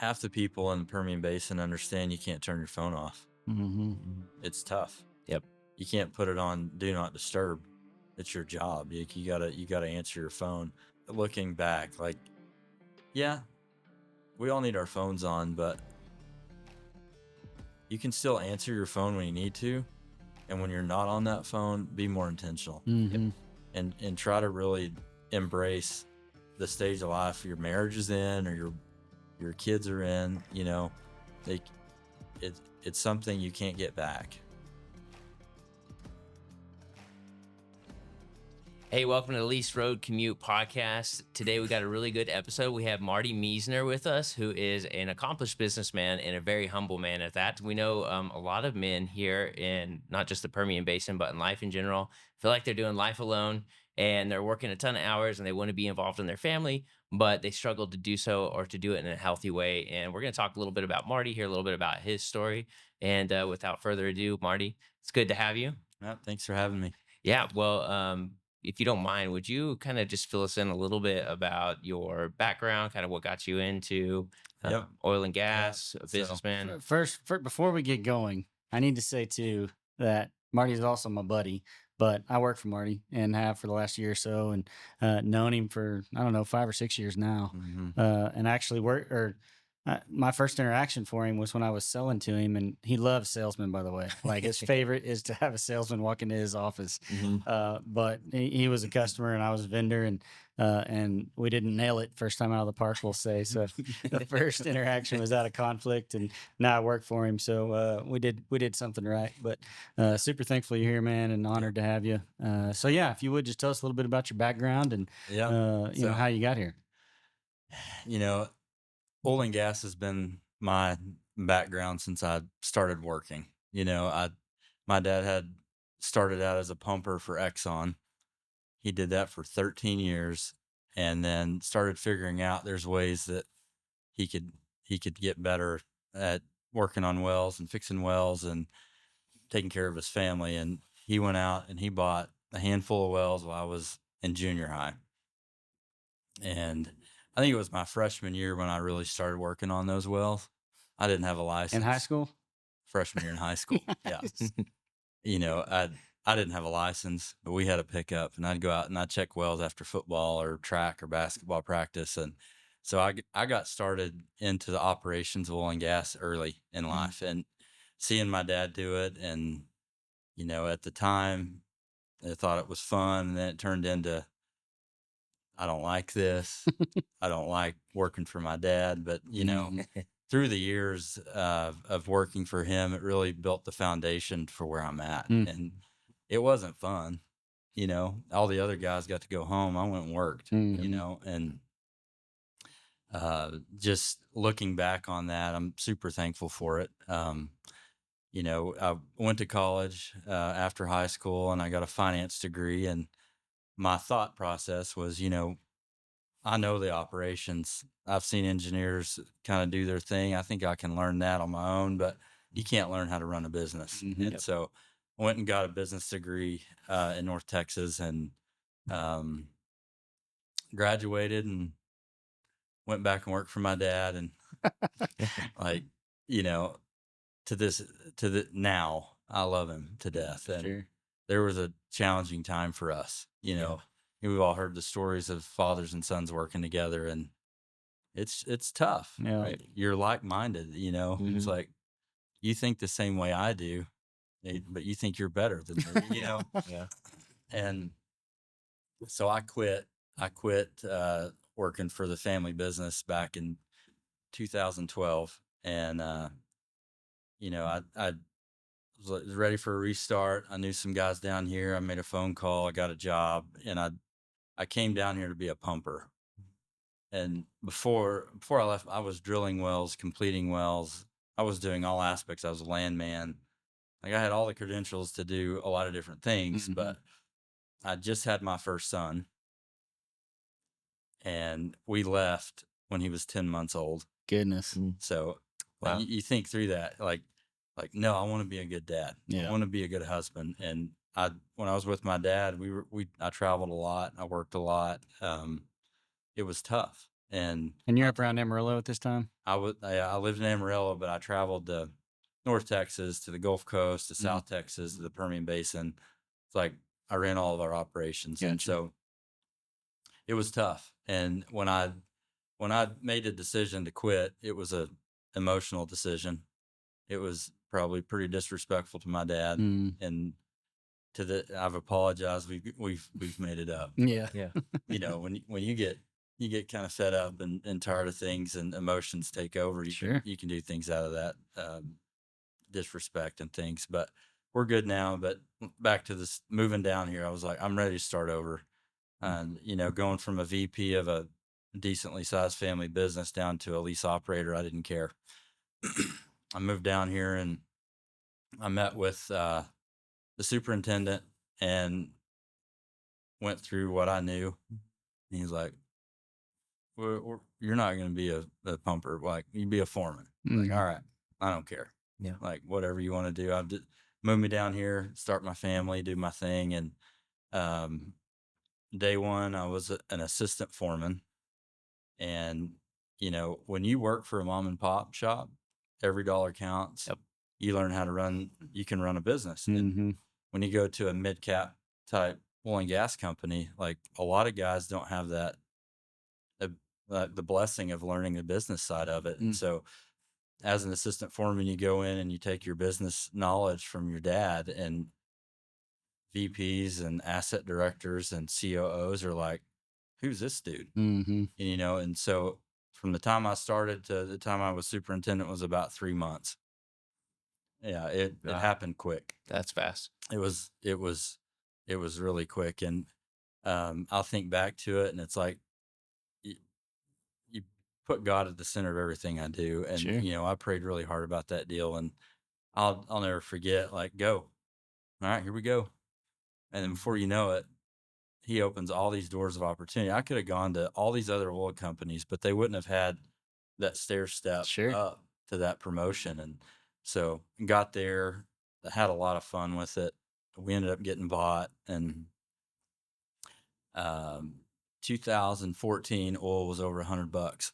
half the people in the Permian Basin understand you can't turn your phone off. Mm-hmm. It's tough. Yep. You can't put it on do not disturb. It's your job. You gotta answer your phone. Looking back, like, yeah, we all need our phones on, but you can still answer your phone when you need to, and when you're not on that phone, be more intentional. Mm-hmm. And try to really embrace the stage of life your marriage is in or your kids are in. You know, it's something you can't get back. Hey, welcome to the Lease Road Commute podcast. Today we got a really good episode. We have Marty Miesner with us, who is an accomplished businessman and a very humble man at that. We know a lot of men here in not just the Permian Basin, but in life in general, feel like they're doing life alone and they're working a ton of hours and they want to be involved in their family, but they struggle to do so or to do it in a healthy way. And we're going to talk a little bit about Marty, hear a little bit about his story. And without further ado, Marty, it's good to have you. Yeah, thanks for having me. Yeah, well, if you don't mind, would you kind of just fill us in a little bit about your background, kind of what got you into Yep. oil and gas, a So, businessman? First, before we get going, I need to say too that Marty is also my buddy, but I work for Marty and have for the last year or so, and known him for I don't know 5 or 6 years now. And actually my first interaction for him was when I was selling to him, and he loves salesmen, by the way. Like his favorite is to have a salesman walk into his office. But he was a customer and I was a vendor, and we didn't nail it first time out of the park, we'll say. So the first interaction was out of conflict, and now I work for him. So we did something right. But super thankful you're here, man, and honored to have you. So yeah, if you would just tell us a little bit about your background and you know how you got here. You know, oil and gas has been my background since I started working. You know, my dad had started out as a pumper for Exxon. He did that for 13 years and then started figuring out there's ways that he could get better at working on wells and fixing wells and taking care of his family. And he went out and he bought a handful of wells while I was in junior high. And I think it was my freshman year when I really started working on those wells. I didn't have a license. In high school? Freshman year in high school. Yeah. You know, I didn't have a license, but we had a pickup, and I'd go out and I'd check wells after football or track or basketball practice. And so I got started into the operations of oil and gas early in life, and seeing my dad do it. And, you know, at the time I thought it was fun, and then it turned into, I don't like this. I don't like working for my dad, but you know, through the years of working for him, it really built the foundation for where I'm at. And it wasn't fun. You know, all the other guys got to go home. I went and worked, you know, and just looking back on that, I'm super thankful for it. You know, I went to college after high school and I got a finance degree, and my thought process was, you know, I know the operations. I've seen engineers kind of do their thing. I think I can learn that on my own, but you can't learn how to run a business. And so I went and got a business degree in North Texas, and graduated and went back and worked for my dad. And like, you know, now I love him to death. And there was a challenging time for us, you know. We've all heard the stories of fathers and sons working together, and it's tough. Yeah. Right? You're like-minded, you know. It's like you think the same way I do, but you think you're better than me, you know. And so I quit working for the family business back in 2012, and you know, I was ready for a restart. I knew some guys down here. I made a phone call. I got a job, and I came down here to be a pumper. And before I left, I was drilling wells, completing wells. I was doing all aspects. I was a landman. Like I had all the credentials to do a lot of different things, but I just had my first son, and we left when he was 10 months old. Goodness. So you think through that, like, no, I want to be a good dad. I want to be a good husband. And when I was with my dad, I traveled a lot. I worked a lot. It was tough, And you're up around Amarillo at this time? I lived in Amarillo, but I traveled to North Texas, to the Gulf Coast, to South Texas, to the Permian Basin. It's like I ran all of our operations. And Gotcha. so it was tough. And when I made the decision to quit, it was a emotional decision. It was probably pretty disrespectful to my dad, and I've apologized. We've made it up. Yeah. You know, when you get kind of fed up and tired of things and emotions take over, you can do things out of that disrespect and things. But we're good now. But back to this moving down here, I was like, I'm ready to start over. And you know, going from a VP of a decently sized family business down to a lease operator, I didn't care. I moved down here and I met with the superintendent and went through what I knew. And he's like, you're not going to be a pumper. Like, you be a foreman. Like, all right, I don't care. Yeah. Like, whatever you want to do. I'll just move me down here, start my family, do my thing. And day one, I was an assistant foreman. And, you know, when you work for a mom and pop shop, every dollar counts. Yep. You learn how to you can run a business. And when you go to a mid-cap type oil and gas company, like a lot of guys don't have that, the blessing of learning the business side of it. And so as an assistant foreman, you go in and you take your business knowledge from your dad, and VPs and asset directors and COOs are like, who's this dude? And, you know, and so from the time I started to the time I was superintendent was about 3 months. Yeah, it happened quick. That's fast. It was really quick. And I'll think back to it, and it's like you put God at the center of everything I do. And you know, I prayed really hard about that deal, and I'll never forget, like, go. All right, here we go. And then before you know it, he opens all these doors of opportunity. I could have gone to all these other oil companies, but they wouldn't have had that stair step up to that promotion. And so got there, had a lot of fun with it. We ended up getting bought, and 2014 oil was over $100.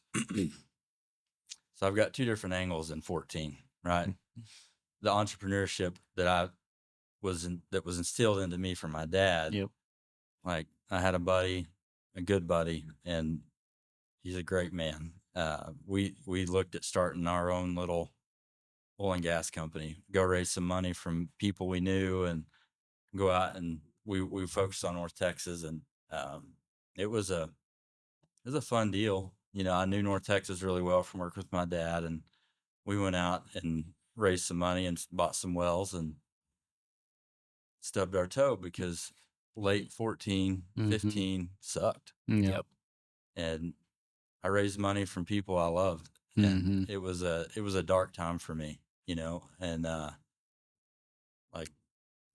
So I've got two different angles in 14, right? The entrepreneurship that was instilled into me from my dad. Yep. Like, I had a good buddy, and he's a great man. We looked at starting our own little oil and gas company, go raise some money from people we knew, and go out, and we focused on North Texas. And it was a fun deal. You know, I knew North Texas really well from working with my dad, and we went out and raised some money and bought some wells and stubbed our toe because late 14, 15 sucked. Yep. And I raised money from people I loved. And it was a dark time for me, you know. And like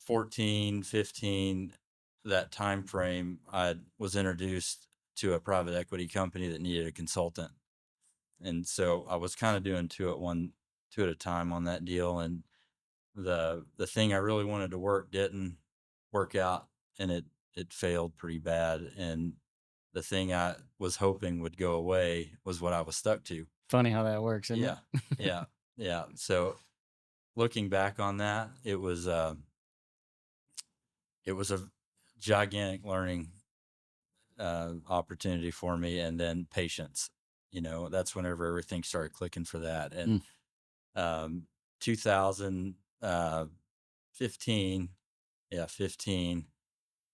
14, 15, that time frame, I was introduced to a private equity company that needed a consultant. And so I was kind of doing two at a time on that deal. And the thing I really wanted to work didn't work out, and it failed pretty bad. And the thing I was hoping would go away was what I was stuck to. Funny how that works, isn't it? Yeah. So looking back on that, it was a gigantic learning opportunity for me. And then patience, you know, that's whenever everything started clicking for that. And 2015,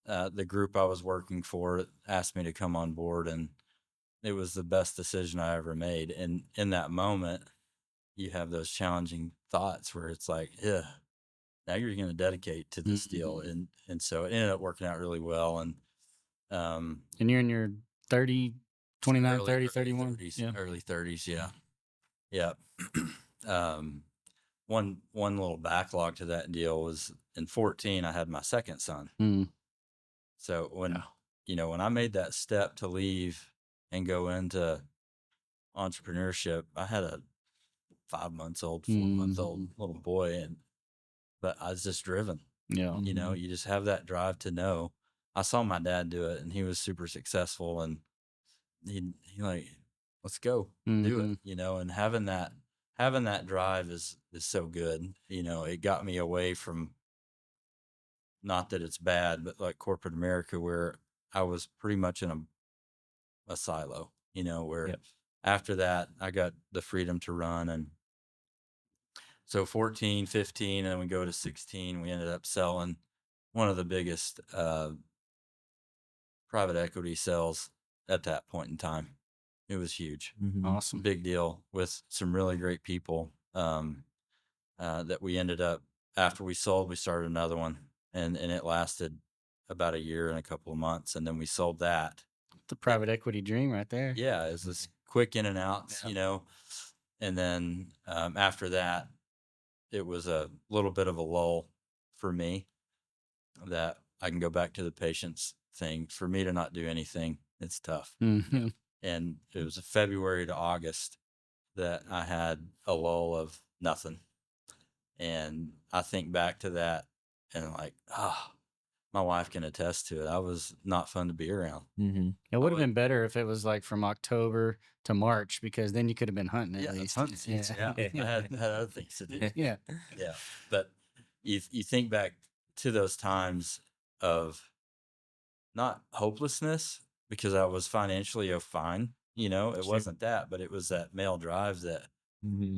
the group I was working for asked me to come on board, and it was the best decision I ever made. And in that moment, you have those challenging thoughts where it's like, yeah, now you're going to dedicate to this deal. And so it ended up working out really well. And you're in your 30, 29, 30, 31? 30s, early 30s. Yeah. Yeah. One little backlog to that deal was in 14, I had my second son. So when I made that step to leave and go into entrepreneurship, I had a 5 months old, 4 month old little boy, but I was just driven. Yeah. You know, you just have that drive to know. I saw my dad do it, and he was super successful, and he like let's go do it, you know, and having that drive is so good. You know, it got me away from, not that it's bad, but like corporate America, where I was pretty much in a silo, you know, where after that I got the freedom to run. And so 14, 15, and then we go to 16, we ended up selling one of the biggest private equity sales at that point in time. It was huge. Awesome. Big deal with some really great people that we ended up, after we sold, we started another one, and it lasted about a year and a couple of months, and then we sold that. The private equity dream right there. Yeah, it's this quick in and outs, you know. And then after that, it was a little bit of a lull for me, that I can go back to the patience thing. For me to not do anything, it's tough. And it was a February to August that I had a lull of nothing. And I think back to that and like, my wife can attest to it. I was not fun to be around. It would have been better if it was like from October to March, because then you could have been hunting at least. Hunting season, I had other things to do. Yeah. But you think back to those times of not hopelessness, because I was financially fine. You know, it wasn't that, but it was that male drive, that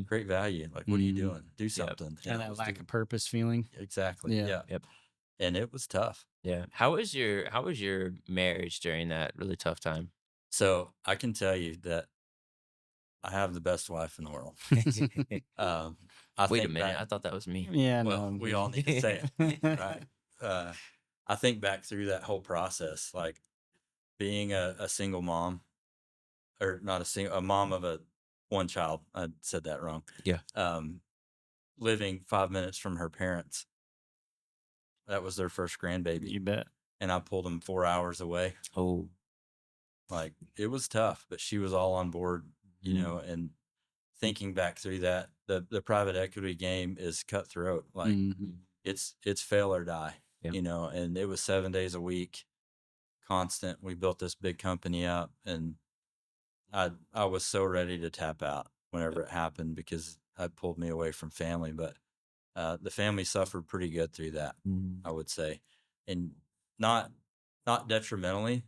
great value. Like, what are you doing? Do something. And that lack of purpose feeling. Exactly. Yeah. And it was tough. Yeah. How was your marriage during that really tough time? So I can tell you that I have the best wife in the world. Wait a minute. I thought that was me. Yeah. Well, we all need to say it, right? I think back through that whole process, like being a single mom, or not a mom of one child. I said that wrong. Yeah. Living 5 minutes from her parents. That was their first grandbaby. You bet. And I pulled them 4 hours away. Oh, Like, it was tough, but she was all on board, you know. And thinking back through that, the private equity game is cutthroat. Like, it's fail or die, you know. And it was 7 days a week, constant. We built this big company up, and I was so ready to tap out whenever it happened, because it pulled me away from family. But the family suffered pretty good through that, I would say, and not detrimentally,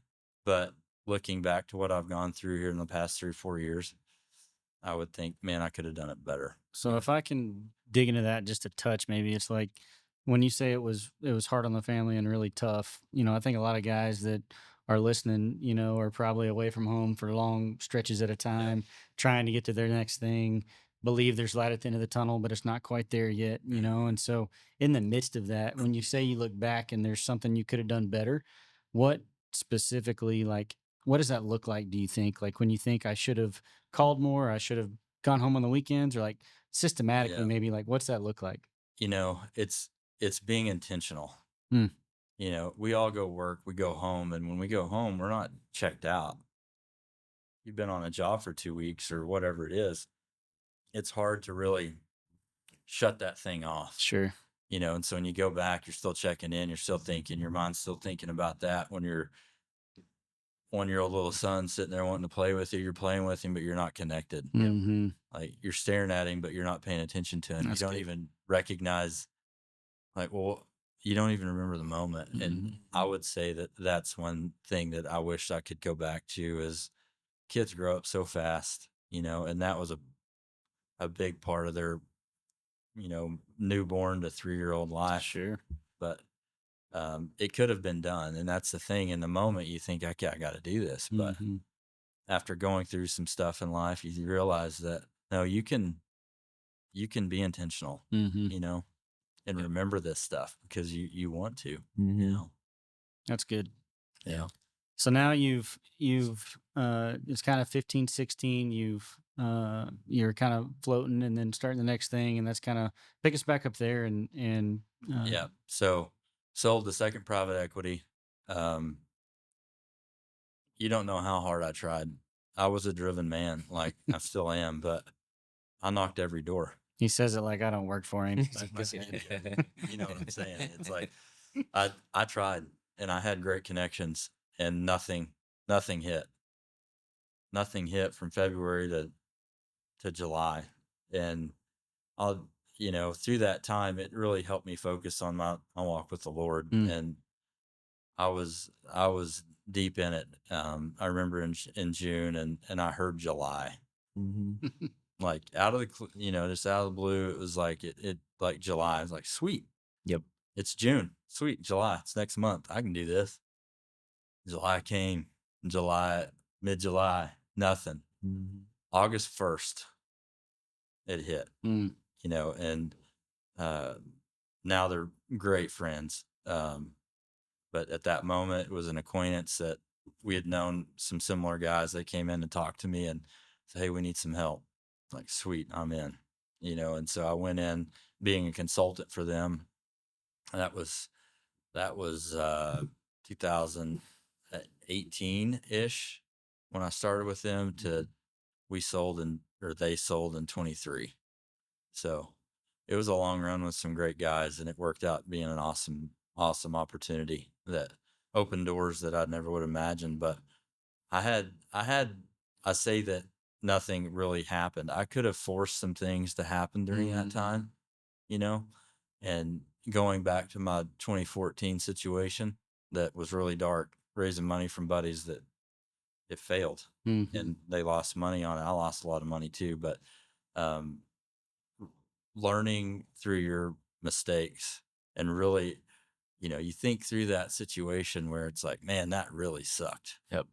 but looking back to what I've gone through here in the past 3 or 4 years, I would think, man, I could have done it better. So if I can dig into that just a touch, maybe it's like, when you say it was hard on the family and really tough, you know, I think a lot of guys that are listening, you know, are probably away from home for long stretches at a time, trying to get to their next thing, believe there's light at the end of the tunnel, but it's not quite there yet, you know. And so in the midst of that, when you say you look back and there's something you could have done better, what specifically, like, what does that look like, do you think? Like, when you think I should have called more, I should have gone home on the weekends, or like systematically, maybe, like, what's that look like? You know, it's being intentional. Hmm. You know, we all go work, we go home, and when we go home, we're not checked out. You've been on a job for 2 weeks or whatever it is. It's hard to really shut that thing off. Sure. You know, and so when you go back, you're still checking in, you're still thinking, your mind's still thinking about that. When your 1-year-old little son sitting there wanting to play with you, you're playing with him, but you're not connected. Like, you're staring at him, but you're not paying attention to him. That's you don't good. even recognize, like, well, you don't even remember the moment. And I would say that that's one thing that I wish I could go back to, is kids grow up so fast, you know, and that was a big part of their, you know, newborn to 3-year-old life. Sure. But it could have been done. And that's the thing. In the moment, you think, I got to do this. But after going through some stuff in life, you realize that, no, you can be intentional, you know, and remember this stuff, because you want to, you know. That's good. Yeah. So now you've it's kind of 15, 16, you're kind of floating and then starting the next thing, and that's kind of pick us back up there and Yeah. So sold the second private equity. You don't know how hard I tried. I was a driven man, like I still am, but I knocked every door. He says it like I don't work for him. You know what I'm saying? It's like, I tried, and I had great connections, and nothing hit. nothing hit from February to July. And I'll, through that time, it really helped me focus on my walk with the Lord. And I was deep in it. I remember in June, and I heard July, like out of the, just out of the blue. It was like it like July. I was like, sweet. Yep. It's June. Sweet. July. It's next month. I can do this. July came. Mid-July, nothing. August 1st, it hit. And now they're great friends. But at that moment, it was an acquaintance that we had known some similar guys. They came in and talked to me and said, "Hey, we need some help." Like, sweet, I'm in. And so I went in being a consultant for them. That was 2018 ish when I started with them. They sold in 23. So it was a long run with some great guys, and it worked out being an awesome opportunity that opened doors that I never would imagine. But I say that nothing really happened. I could have forced some things to happen during that time, and going back to my 2014 situation that was really dark, raising money from buddies that it failed and they lost money on it. I lost a lot of money too, but learning through your mistakes and really, you think through that situation where it's like, man, that really sucked. Yep.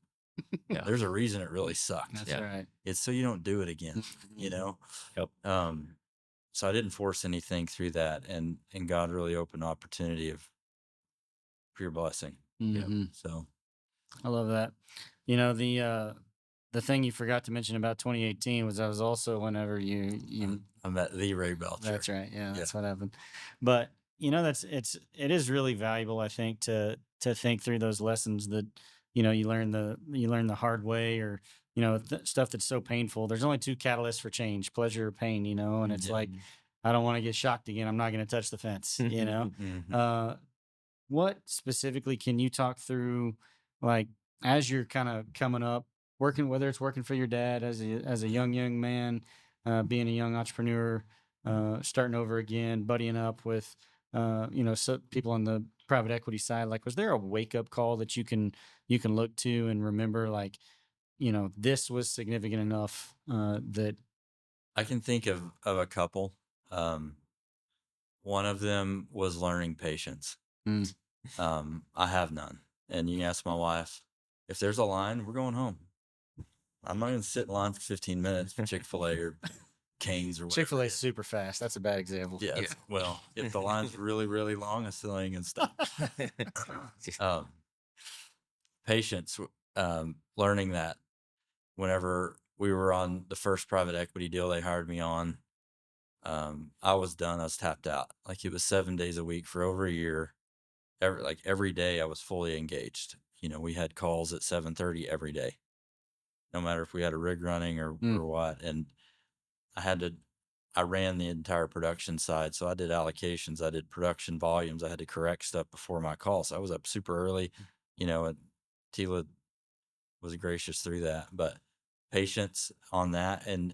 Yeah. There's a reason it really sucked. That's right. It's so you don't do it again, Yep. So I didn't force anything through that, and God really opened opportunity of pure blessing. So I love that. The thing you forgot to mention about 2018 was that was also whenever you I met the Ray Belcher. That's right. Yeah, that's what happened. But it is really valuable, I think, to think through those lessons that you learn the hard way, or stuff that's so painful. There's only two catalysts for change: pleasure or pain. And it's like, I don't want to get shocked again. I'm not going to touch the fence. What specifically can you talk through, like, as you're kind of coming up, whether it's working for your dad as a young man, being a young entrepreneur, starting over again, buddying up with, people on the private equity side? Like, was there a wake up call that you can look to and remember, like, this was significant enough that I can think of a couple. One of them was learning patience. I have none. And you can ask my wife, if there's a line, we're going home. I'm not going to sit in line for 15 minutes for Chick-fil-A or Cane's or whatever. Chick-fil-A is super fast. That's a bad example. Yeah. Well, if the line's really, really long, I still ain't going to stop. Patience, learning that whenever we were on the first private equity deal they hired me on, I was done. I was tapped out. Like, it was 7 days a week for over a year. Every day I was fully engaged. We had calls at 7:30 every day, no matter if we had a rig running or what. And I ran the entire production side. So I did allocations, I did production volumes. I had to correct stuff before my call. So I was up super early, and Tila was gracious through that. But patience on that, and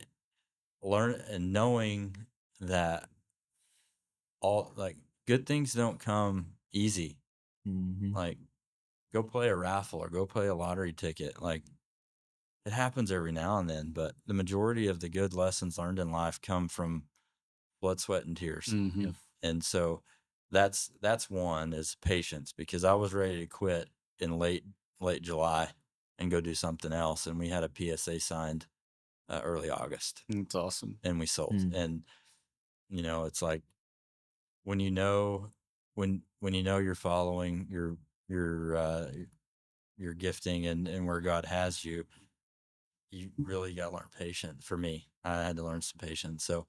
knowing that all, like, good things don't come easy. Like, go play a raffle or go play a lottery ticket. Like, it happens every now and then, but the majority of the good lessons learned in life come from blood, sweat, and tears. And so that's one, is patience, because I was ready to quit in late July and go do something else. And we had a PSA signed early August. That's awesome. And we sold. And, it's like, when you're following your gifting and where God has you, you really got to learn patience. For me, I had to learn some patience. So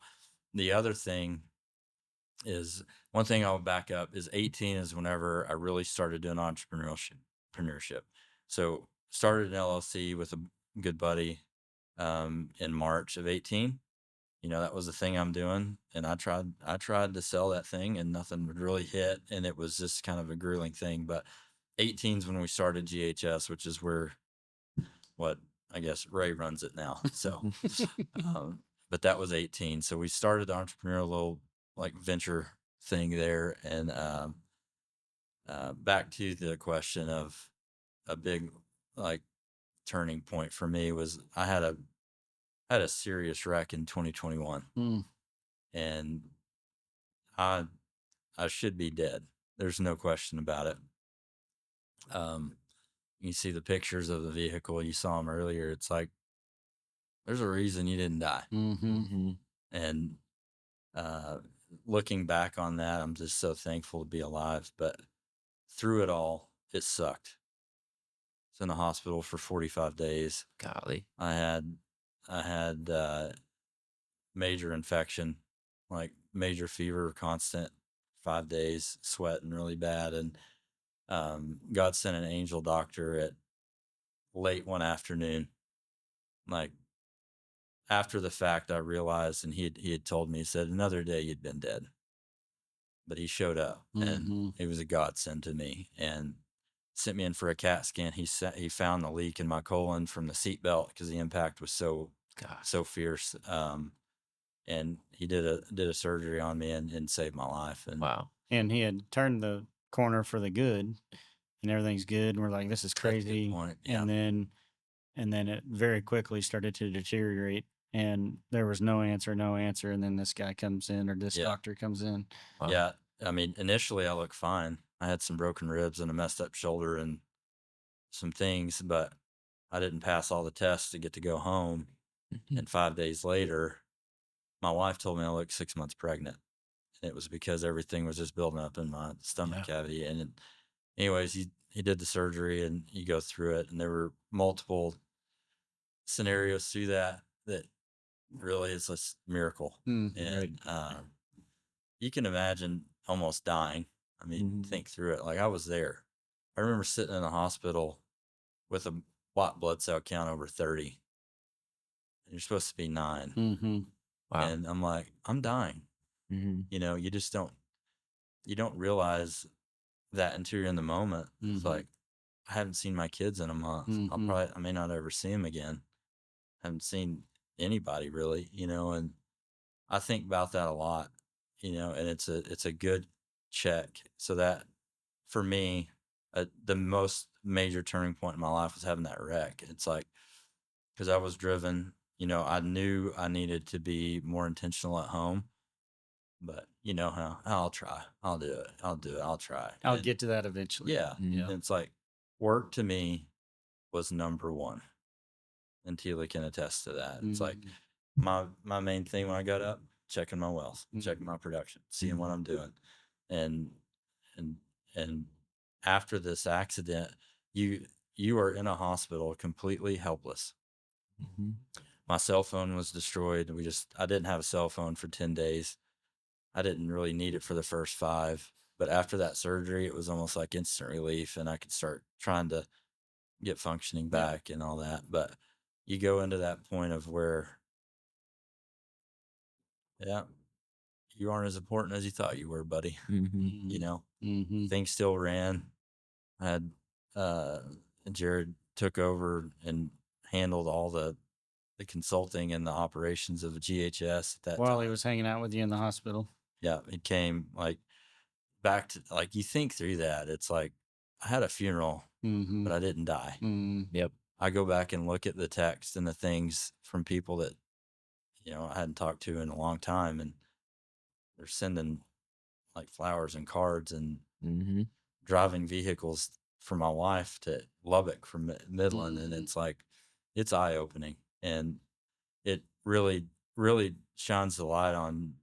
the other thing is, one thing I'll back up is 18 is whenever I really started doing entrepreneurship. So started an LLC with a good buddy in March of 18. That was the thing I'm doing. And I tried to sell that thing and nothing would really hit. And it was just kind of a grueling thing. But 18 is when we started GHS, which is where, I guess Ray runs it now. So, but that was 18. So we started the entrepreneurial little like venture thing there. And back to the question of a big like turning point for me was I had a serious wreck in 2021, and I I should be dead. There's no question about it. You see the pictures of the vehicle. You saw them earlier. It's like there's a reason you didn't die. And looking back on that, I'm just so thankful to be alive. But through it all, it sucked. I was in the hospital for 45 days. Golly. I had major infection, like major fever, constant 5 days, sweating really bad. And God sent an angel doctor at late one afternoon. Like after the fact, I realized, and he had told me, he said, another day you'd been dead. But he showed up, and it was a godsend to me, and sent me in for a CAT scan. He found the leak in my colon from the seatbelt because the impact was so fierce. And he did a surgery on me and saved my life. And wow. And he had turned the corner for the good, and everything's good. And we're like, this is crazy. Yeah. And then it very quickly started to deteriorate, and there was no answer. And then this guy comes in, or this doctor comes in. Wow. Yeah. I mean, initially I looked fine. I had some broken ribs and a messed up shoulder and some things, but I didn't pass all the tests to get to go home. And 5 days later, my wife told me I looked 6 months pregnant. And it was because everything was just building up in my stomach cavity. And anyways, he did the surgery, and you go through it, and there were multiple scenarios through that really is a miracle. And you can imagine almost dying. I mean, think through it. Like I was there. I remember sitting in the hospital with a white blood cell count over 30. And you're supposed to be 9. Wow. And I'm like, I'm dying. You know, you just don't realize that until you're in the moment. It's like, I haven't seen my kids in a month. I may not ever see them again. Haven't seen anybody really, you know, and I think about that a lot, you know, and it's a good check. So that for me, the most major turning point in my life was having that wreck. It's like, because I was driven, you know, I knew I needed to be more intentional at home, but you know how I'll try, I'll do it, I'll try. I'll get to that eventually. Yeah. And it's like work to me was number one. And Tila can attest to that. It's like my main thing when I got up, checking my wells, checking my production, seeing what I'm doing. And after this accident, you are in a hospital completely helpless. My cell phone was destroyed. I didn't have a cell phone for 10 days. I didn't really need it for the first 5, but after that surgery, it was almost like instant relief, and I could start trying to get functioning back and all that. But you go into that point of where, you aren't as important as you thought you were, buddy. You know, things still ran. I had, Jared took over and handled all the consulting and the operations of the GHS at that While time. he was hanging out with you in the hospital. Yeah, it came like back to, like, you think through that. It's like I had a funeral, but I didn't die. Yep. I go back and look at the text and the things from people that, you know, I hadn't talked to in a long time, and they're sending like flowers and cards and driving vehicles for my wife to Lubbock from Midland. And it's like, it's eye opening, and it really, really shines the light on,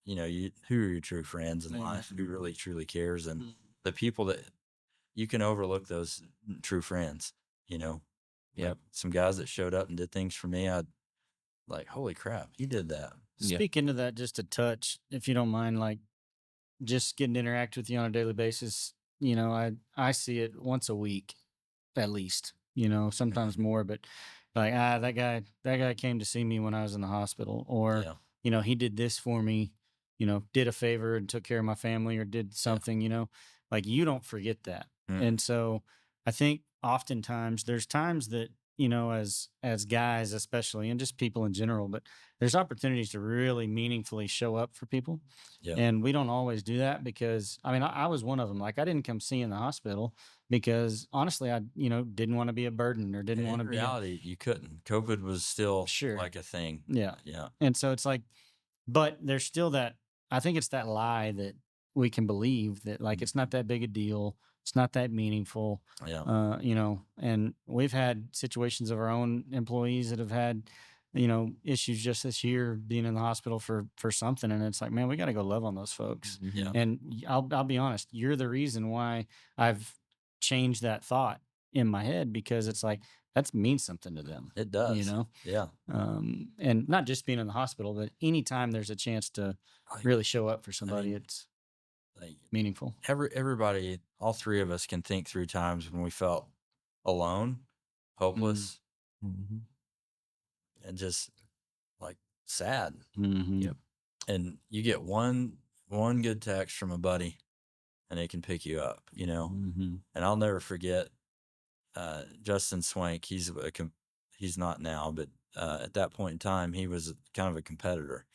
you know, who are your true friends in life, who really truly cares, and the people that you can overlook those true friends, you know. Like some guys that showed up and did things for me, I'd like, holy crap, you did that. Speak into that just a touch, if you don't mind, like just getting to interact with you on a daily basis. You know, I see it once a week at least, you know, sometimes more, but like, that guy came to see me when I was in the hospital, or, you know, he did this for me, you know, did a favor and took care of my family, or did something, you know, like you don't forget that. And so I think oftentimes there's times that, as guys especially, and just people in general, but there's opportunities to really meaningfully show up for people. Yeah. And we don't always do that because I mean, I was one of them. Like I didn't come see in the hospital because honestly, I, didn't want to be a burden or didn't want In to be a, reality, you couldn't. COVID was still sure. like a thing. Yeah. Yeah. And so it's like, but there's still that, I think it's that lie that we can believe that like it's not that big a deal. It's not that meaningful. Yeah. And we've had situations of our own employees that have had, issues just this year being in the hospital for something. And it's like, man, we got to go love on those folks. Yeah. And I'll be honest, you're the reason why I've changed that thought in my head because it's like, that means something to them. It does. Yeah. And not just being in the hospital, but anytime there's a chance to really show up for somebody, it's like meaningful. Everybody, all three of us can think through times when we felt alone, hopeless, and just like sad. Yep. And you get one good text from a buddy and it can pick you up, And I'll never forget Justin Swank. He's not now, but at that point in time, he was kind of a competitor.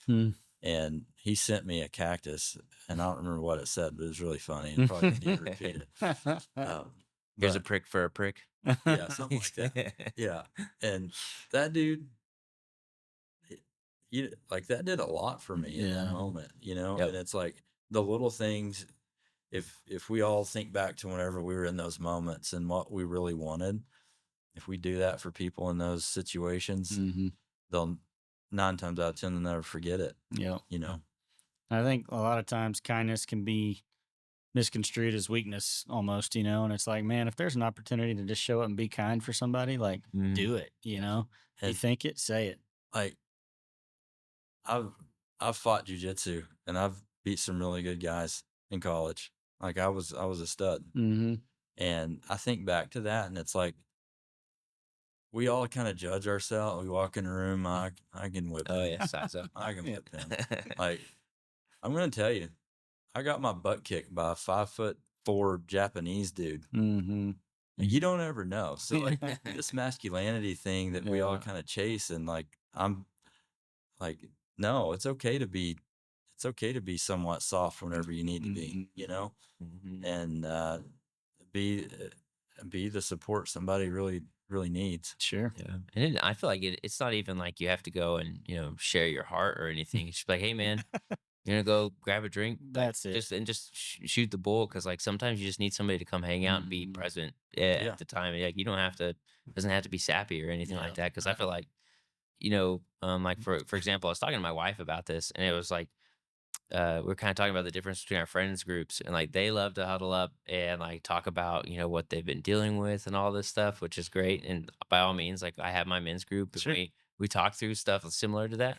And he sent me a cactus, and I don't remember what it said, but it was really funny. And probably need to repeat it. Here's a prick for a prick. Yeah, something like that. Yeah, and that dude, that did a lot for me in that moment, Yep. And it's like the little things. If we all think back to whenever we were in those moments and what we really wanted, if we do that for people in those situations, they'll 9 times out of 10 they'll never forget it. Yeah. I think a lot of times kindness can be misconstrued as weakness almost, and it's like, man, if there's an opportunity to just show up and be kind for somebody, like do it, If you think it, say it. Like I've fought jujitsu and I've beat some really good guys in college. Like I was a stud. And I think back to that and it's like we all kind of judge ourselves. We walk in a room, I can whip him. Oh yeah, size up. I can whip him. Like I'm gonna tell you, I got my butt kicked by a 5'4" Japanese dude. And you don't ever know. So like this masculinity thing that we all kind of chase, and like I'm like, no, it's okay to be somewhat soft whenever you need to be, and be the support somebody really needs. Sure. Yeah. And I feel like it's not even like you have to go and, share your heart or anything. It's just like, hey man, you're gonna go grab a drink. That's it. Just shoot the bull. Cause like sometimes you just need somebody to come hang out and be present at the time. Like you don't have to, doesn't have to be sappy or anything like that. Cause I feel like, like for example, I was talking to my wife about this and it was like, we're kind of talking about the difference between our friends groups and like they love to huddle up and like talk about what they've been dealing with and all this stuff, which is great. And by all means, like I have my men's group and we talk through stuff similar to that.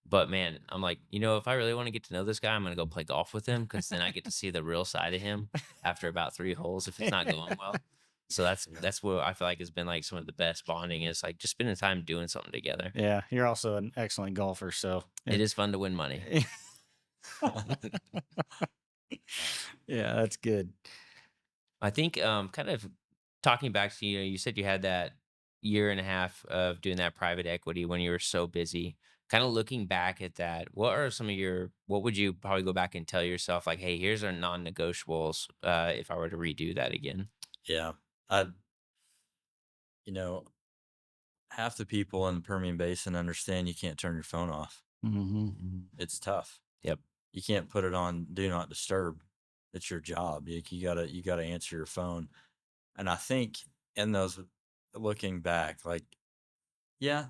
But man, I'm like, if I really want to get to know this guy, I'm gonna go play golf with him because then I get to see the real side of him after about 3 holes if it's not going well. So that's what I feel like has been like some of the best bonding is like just spending time doing something together. Yeah, you're also an excellent golfer, so it is fun to win money. Yeah, that's good. I think kind of talking back to you said you had that year and a half of doing that private equity when you were so busy. Kind of looking back at that, what would you probably go back and tell yourself like, hey, here's our non-negotiables if I were to redo that again? Yeah. Half the people in the Permian Basin understand you can't turn your phone off. It's tough. Yep. You can't put it on do not disturb. It's your job. You gotta answer your phone. And I think in those looking back, like, yeah,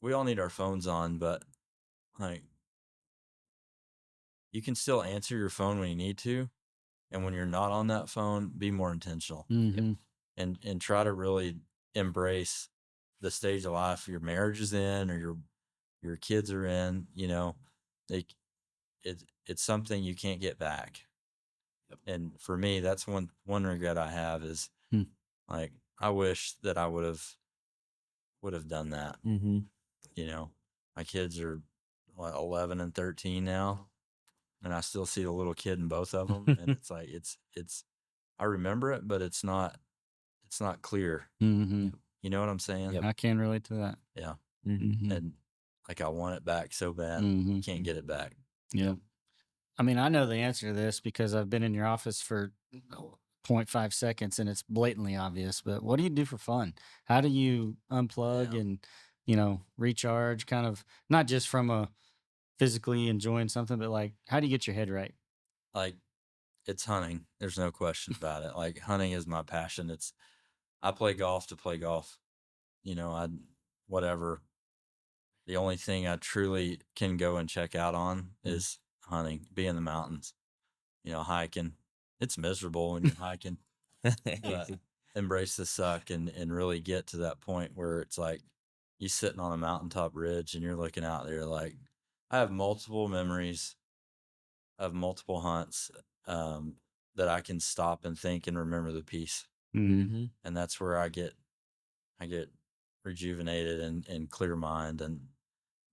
we all need our phones on, but like you can still answer your phone when you need to. And when you're not on that phone, be more intentional. And try to really embrace the stage of life your marriage is in or your kids are in, it's something you can't get back. And for me, that's one regret I have is like I wish that I would have done that. My kids are 11 and 13 now, and I still see the little kid in both of them, and it's like it's I remember it, but it's not clear. You know what I'm saying? Yep. I can relate to that. Yeah. Mm-hmm. And like I want it back so bad, Mm-hmm. can't get it back. Yep. I mean, I know the answer to this because I've been in your office for 0.5 seconds and it's blatantly obvious. But what do you do for fun? How do you unplug Yeah. and, recharge kind of not just from a physically enjoying something, but like, how do you get your head right? Like it's hunting. There's no question about it. Like hunting is my passion. I play golf to play golf. Whatever. The only thing I truly can go and check out on is hunting, be in the mountains, hiking. It's miserable when you're hiking, but embrace the suck and really get to that point where it's like you sitting on a mountaintop ridge and you're looking out there. Like I have multiple memories of multiple hunts that I can stop and think and remember the peace. Mm-hmm. And that's where I get rejuvenated and clear mind, and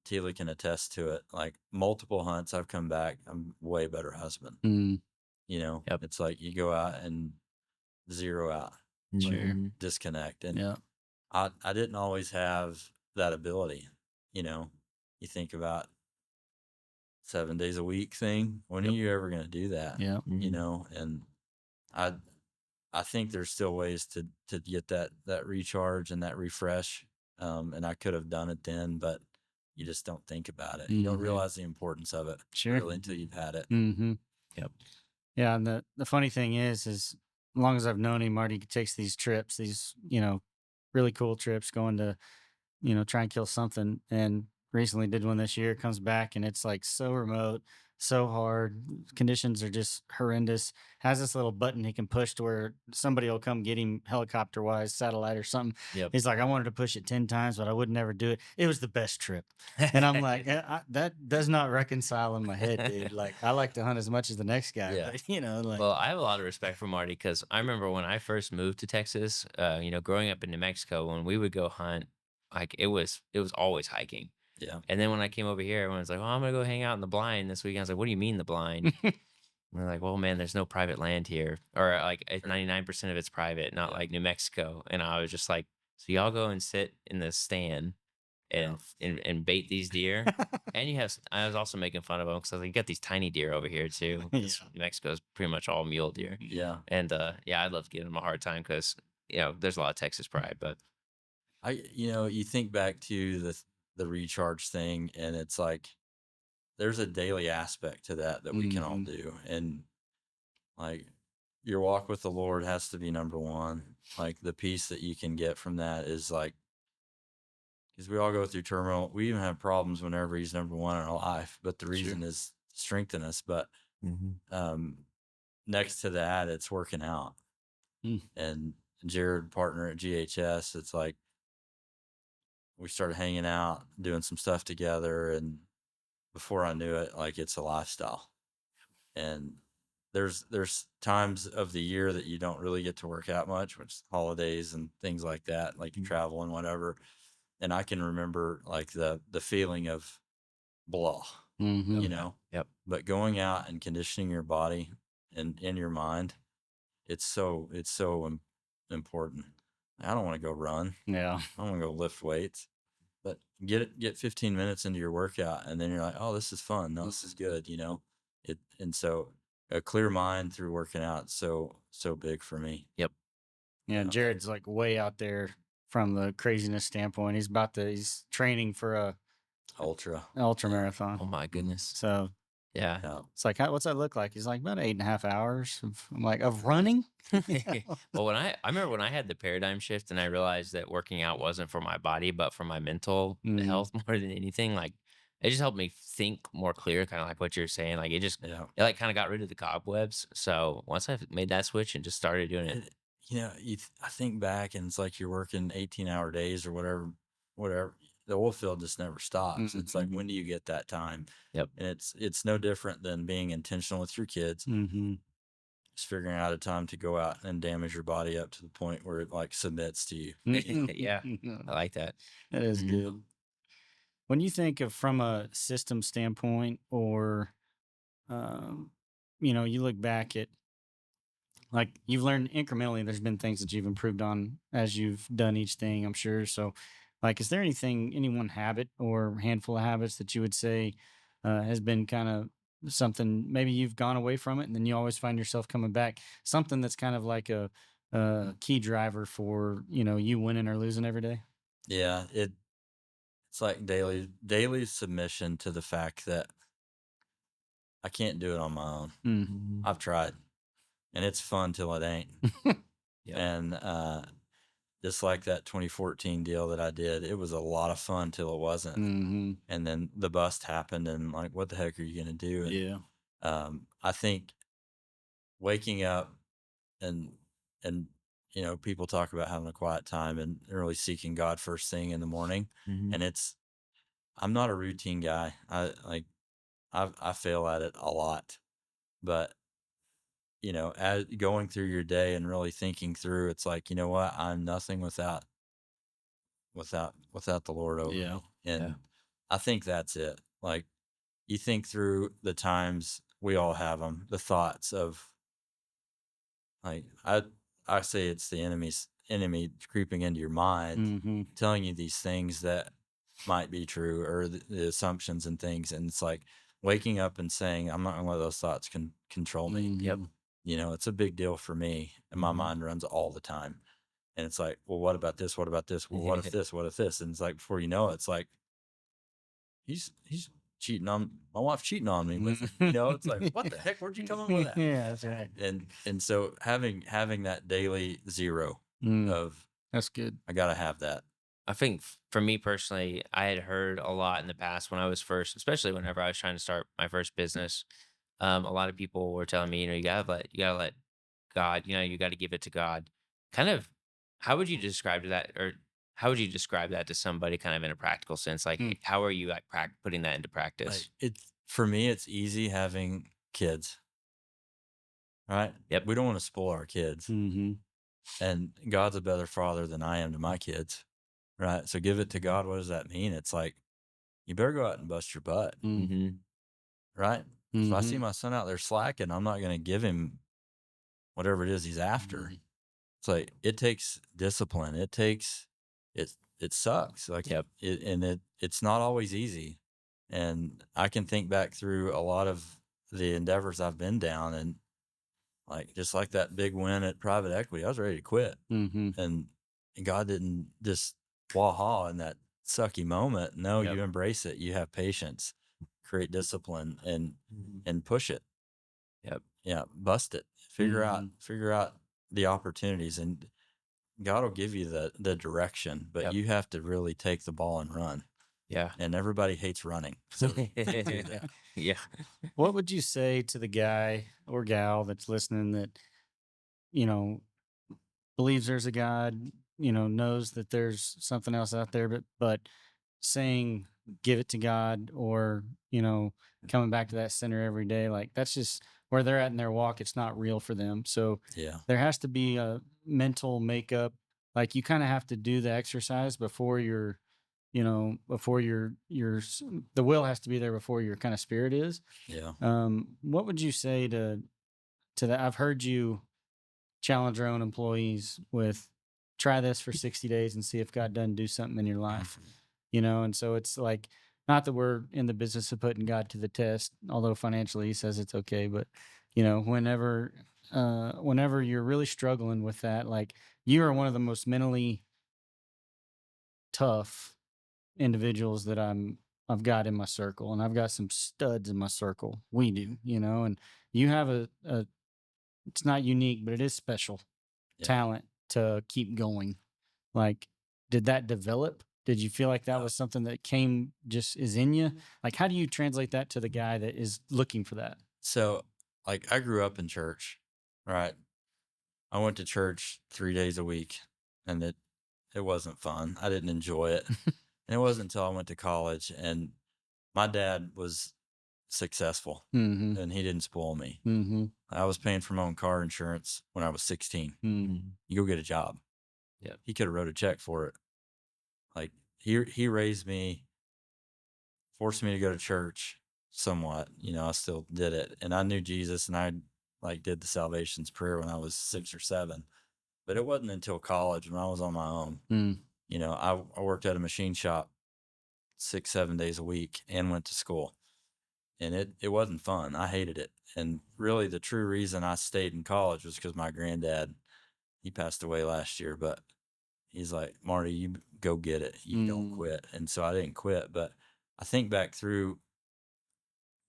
Tila can attest to it. Like multiple hunts I've come back, I'm way better husband. Mm-hmm. Yep. It's like you go out and zero out, Sure. disconnect. And Yeah. I didn't always have that ability. You think about 7 days a week thing. When are you ever going to do that? Yeah. And I think there's still ways to get that recharge and that refresh. And I could have done it then, but you just don't think about it. You don't realize the importance of it really until you've had it. Mm-hmm. Yep. Yeah. And the funny thing is as long as I've known him, Marty takes these trips, these, really cool trips going to, try and kill something. And recently did one this year, comes back and it's like so remote, so hard. Conditions are just horrendous. Has this little button he can push to where somebody will come get him helicopter wise, satellite or something. Yep. He's like, I wanted to push it 10 times, but I would never do it. It was the best trip. And I'm like, that does not reconcile in my head, dude. Like, I like to hunt as much as the next guy. Yeah. But, Well, I have a lot of respect for Marty because I remember when I first moved to Texas, growing up in New Mexico, when we would go hunt, like it was always hiking. Yeah. And then when I came over here, everyone was like, "Oh, I'm gonna go hang out in the blind this weekend." I was like, "What do you mean the blind?" And they're like, "Well, man, there's no private land here, or like 99% of it's private, not like New Mexico." And I was just like, "So y'all go and sit in the stand and bait these deer." And I was also making fun of them because I was like, "You got these tiny deer over here too." 'Cause New Mexico is pretty much all mule deer. Yeah. And I'd love to give them a hard time because there's a lot of Texas pride, but you think back to the recharge thing, and it's like there's a daily aspect to that we can all do. And like your walk with the Lord has to be number one. Like the peace that you can get from that is like, because we all go through turmoil. We even have problems whenever he's number one in our life, but the reason is to strengthen us. But next to that, it's working out. And Jared, partner at GHS, it's like we started hanging out, doing some stuff together, and before I knew it, like it's a lifestyle. And there's times of the year that you don't really get to work out much, which is holidays and things like that, like you travel and whatever. And I can remember like the feeling of blah, Yep. But going out and conditioning your body and in your mind, it's so important. I don't want to go run. Yeah. I don't want to go lift weights. But get 15 minutes into your workout, and then you're like, oh, this is fun. No, this is good. And so a clear mind through working out is so big for me. Yep. Yeah, Jared's like way out there from the craziness standpoint. He's training for a ultra marathon. Oh my goodness. So yeah. It's like, what's that look like? He's like, about 8.5 hours of running. Well, I remember when I had the paradigm shift and I realized that working out wasn't for my body, but for my mental health more than anything. Like it just helped me think more clear, kind of like what you're saying. Like it just, it like kind of got rid of the cobwebs. So once I made that switch and just started doing it, I think back and it's like you're working 18-hour days or whatever. The oil field just never stops. It's like, when do you get that time? Yep. And it's no different than being intentional with your kids. Just figuring out a time to go out and damage your body up to the point where it like submits to you. Yeah. I like that. That is good. When you think of from a system standpoint, or you look back at like you've learned incrementally. There's been things that you've improved on as you've done each thing, I'm sure. So, like, is there any one habit or handful of habits that you would say has been kind of something maybe you've gone away from it and then you always find yourself coming back? Something that's kind of like a key driver for you winning or losing every day. Yeah, it's like daily submission to the fact that I can't do it on my own. Mm. I've tried, and it's fun till it ain't. Yeah. And just like that 2014 deal that I did, it was a lot of fun till it wasn't. Mm-hmm. And then the bust happened, and like, what the heck are you gonna do? And, Yeah. I think waking up and people talk about having a quiet time and really seeking God first thing in the morning. Mhm. And I'm not a routine guy. I fail at it a lot, but as going through your day and really thinking through, it's like, you know what, I'm nothing without the Lord over Yeah. me. And Yeah. I think that's it. Like, you think through the times, we all have them, the thoughts of, like, I say it's the enemy creeping into your mind, Mm-hmm. telling you these things that might be true, or the assumptions and things. And it's like waking up and saying, I'm not gonna let those thoughts control me. Yep. It's a big deal for me, and my Mhm. mind runs all the time. And it's like, well, what about this? What about this? Well, what if this? What if this? And it's like, before you know it, it's like, he's cheating on my wife, cheating on me with it. It's like, what the heck? Where'd you come up with that? Yeah, that's right. And so having that daily zero Mm, of, that's good. I gotta have that. I think for me personally, I had heard a lot in the past when I was first, especially whenever I was trying to start my first business. A lot of people were telling me, you gotta let God, you gotta give it to God. Kind of, how would you describe that, or how would you describe that to somebody, kind of in a practical sense? Like, Mm. how are you like putting that into Like, practice? it's, for me, it's easy having kids, right? Yep. We don't want to spoil our kids, Mm-hmm. and God's a better father than I am to my kids, right? So give it to God. What does that mean? It's like, you better go out and bust your butt, Mm. Mm-hmm. right? If I see Mhm. my son out there slacking, I'm not going to give him whatever it is he's after. Mhm. It's like, it takes discipline. It sucks. Like, Yep. it's not always easy. And I can think back through a lot of the endeavors I've been down, and like, just like that big win at private equity, I was ready to quit. Mhm. And God didn't just waha in that sucky moment. No, Yep. you embrace it. You have patience, create discipline, and Mhm. push it. Yep. Yeah, bust it. Figure out Mhm. the opportunities, and God will give you the direction, but Yep. you have to really take the ball and run. Yeah. And everybody hates running, so do that. Yeah. What would you say to the guy or gal that's listening that, you know, believes there's a God, knows that there's something else out there, but saying give it to God, or, coming back to that center every day, like that's just where they're at in their walk. It's not real for them. So Yeah, there has to be a mental makeup. Like you kind of have to do the exercise before the will has to be there before your kind of spirit is. yeah. What would you say to that? I've heard you challenge your own employees with try this for 60 days and see if God doesn't do something in your life, and so it's like, not that we're in the business of putting God to the test, although financially he says it's okay, but whenever you're really struggling with that, like you are one of the most mentally tough individuals that I've got in my circle, and I've got some studs in my circle. We do, and you have a it's not unique, but it is special Yeah. talent to keep going. Like, did that develop? Did you feel like that Yeah. was something that came just is in you? Like, how do you translate that to the guy that is looking for that? So, like, I grew up in church, right? I went to church 3 days a week, and it wasn't fun. I didn't enjoy it. And it wasn't until I went to college, and my dad was successful, Mm-hmm. and he didn't spoil me. Mm-hmm. I was paying for my own car insurance when I was 16. Mm-hmm. You go get a job. Yeah. He could have wrote a check for it. Like, he raised me, forced me to go to church somewhat. I still did it, and I knew Jesus, and I like did the salvation's prayer when I was 6 or 7, but it wasn't until college when I was on my own. You know, I worked at a machine shop 6, 7 days a week and went to school, and it wasn't fun. I hated it. And really the true reason I stayed in college was because my granddad, he passed away last year, but he's like, Marty, you go get it. You don't quit. And so I didn't quit. But I think back through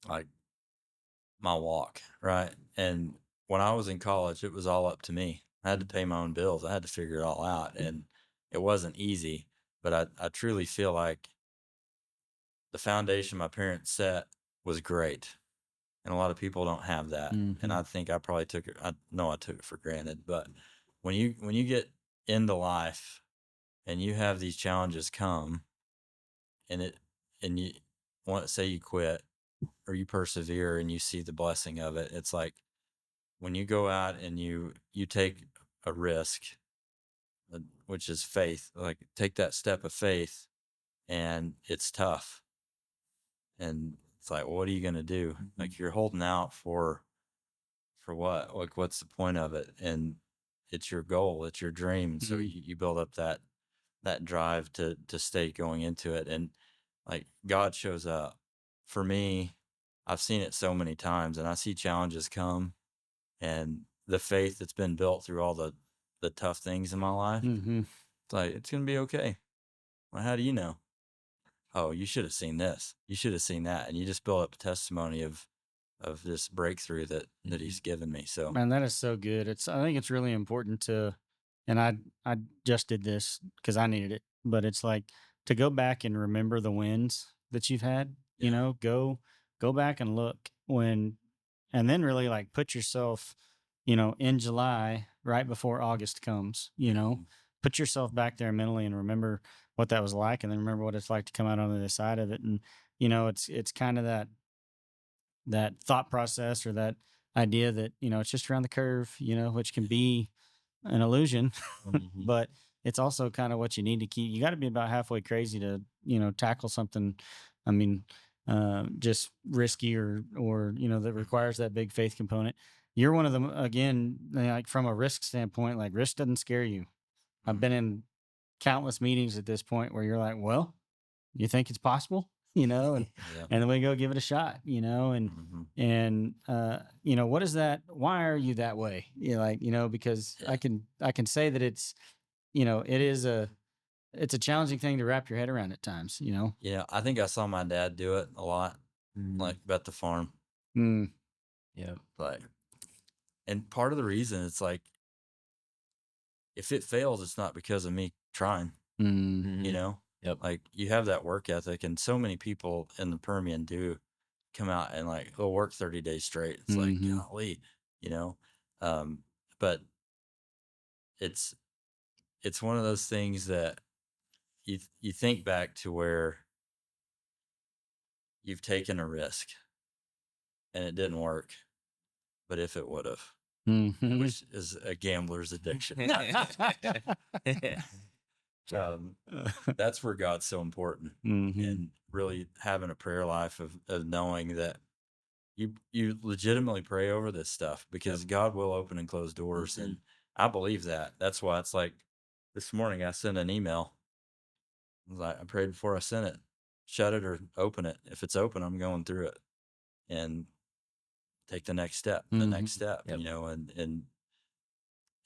like my walk, right? And when I was in college, it was all up to me. I had to pay my own bills. I had to figure it all out. And it wasn't easy, but I truly feel like the foundation my parents set was great. And a lot of people don't have that. And I think I probably took it, I know I took it for granted. But when you get into life and you have these challenges come, and you want to say you quit or you persevere and you see the blessing of it, it's like when you go out and you take a risk, which is faith, like take that step of faith, and it's tough, and it's like, well, what are you going to do? Like you're holding out for what? Like what's the point of it? And it's your goal, it's your dream. So you build up that drive to stay going into it. And like God shows up for me. I've seen it so many times, and I see challenges come, and the faith that's been built through all the tough things in my life, it's like, it's gonna be okay. Well, how do you know? Oh, you should have seen this, you should have seen that. And you just build up a testimony of this breakthrough that he's given me. So Man, that is so good. I think it's really important to, and I just did this because I needed it, but it's like to go back and remember the wins that you've had. You Yeah. know, go back and look and then really like put yourself, in July right before August comes. Put yourself back there mentally and remember what that was like, and then remember what it's like to come out on the other side of it. And it's kind of that thought process or that idea that it's just around the curve, which can be an illusion, but it's also kind of what you need to keep. You got to be about halfway crazy to tackle something. I mean, just risky or that requires that big faith component. You're one of them again, like from a risk standpoint. Like risk doesn't scare you. I've been in countless meetings at this point where you're like, well, you think it's possible, and Yeah. and then we go give it a shot, and what is that? Why are you that way? Because Yeah. I can say that it's, it's a challenging thing to wrap your head around at times, Yeah, I think I saw my dad do it a lot, like at the farm. Yeah. Like, and part of the reason it's like, if it fails, it's not because of me trying, you know? Yep. Like you have that work ethic, and so many people in the Permian do come out and like, they'll work 30 days straight. It's like, golly, you know? But it's one of those things that you think back to where you've taken a risk and it didn't work, but if it would have, which is a gambler's addiction. That's where God's so important, and really having a prayer life of knowing that you legitimately pray over this stuff, because God will open and close doors. And I believe that. That's why it's like this morning I sent an email. I was like, I prayed before I sent it. Shut it or open it. If it's open, I'm going through it and take the next step, and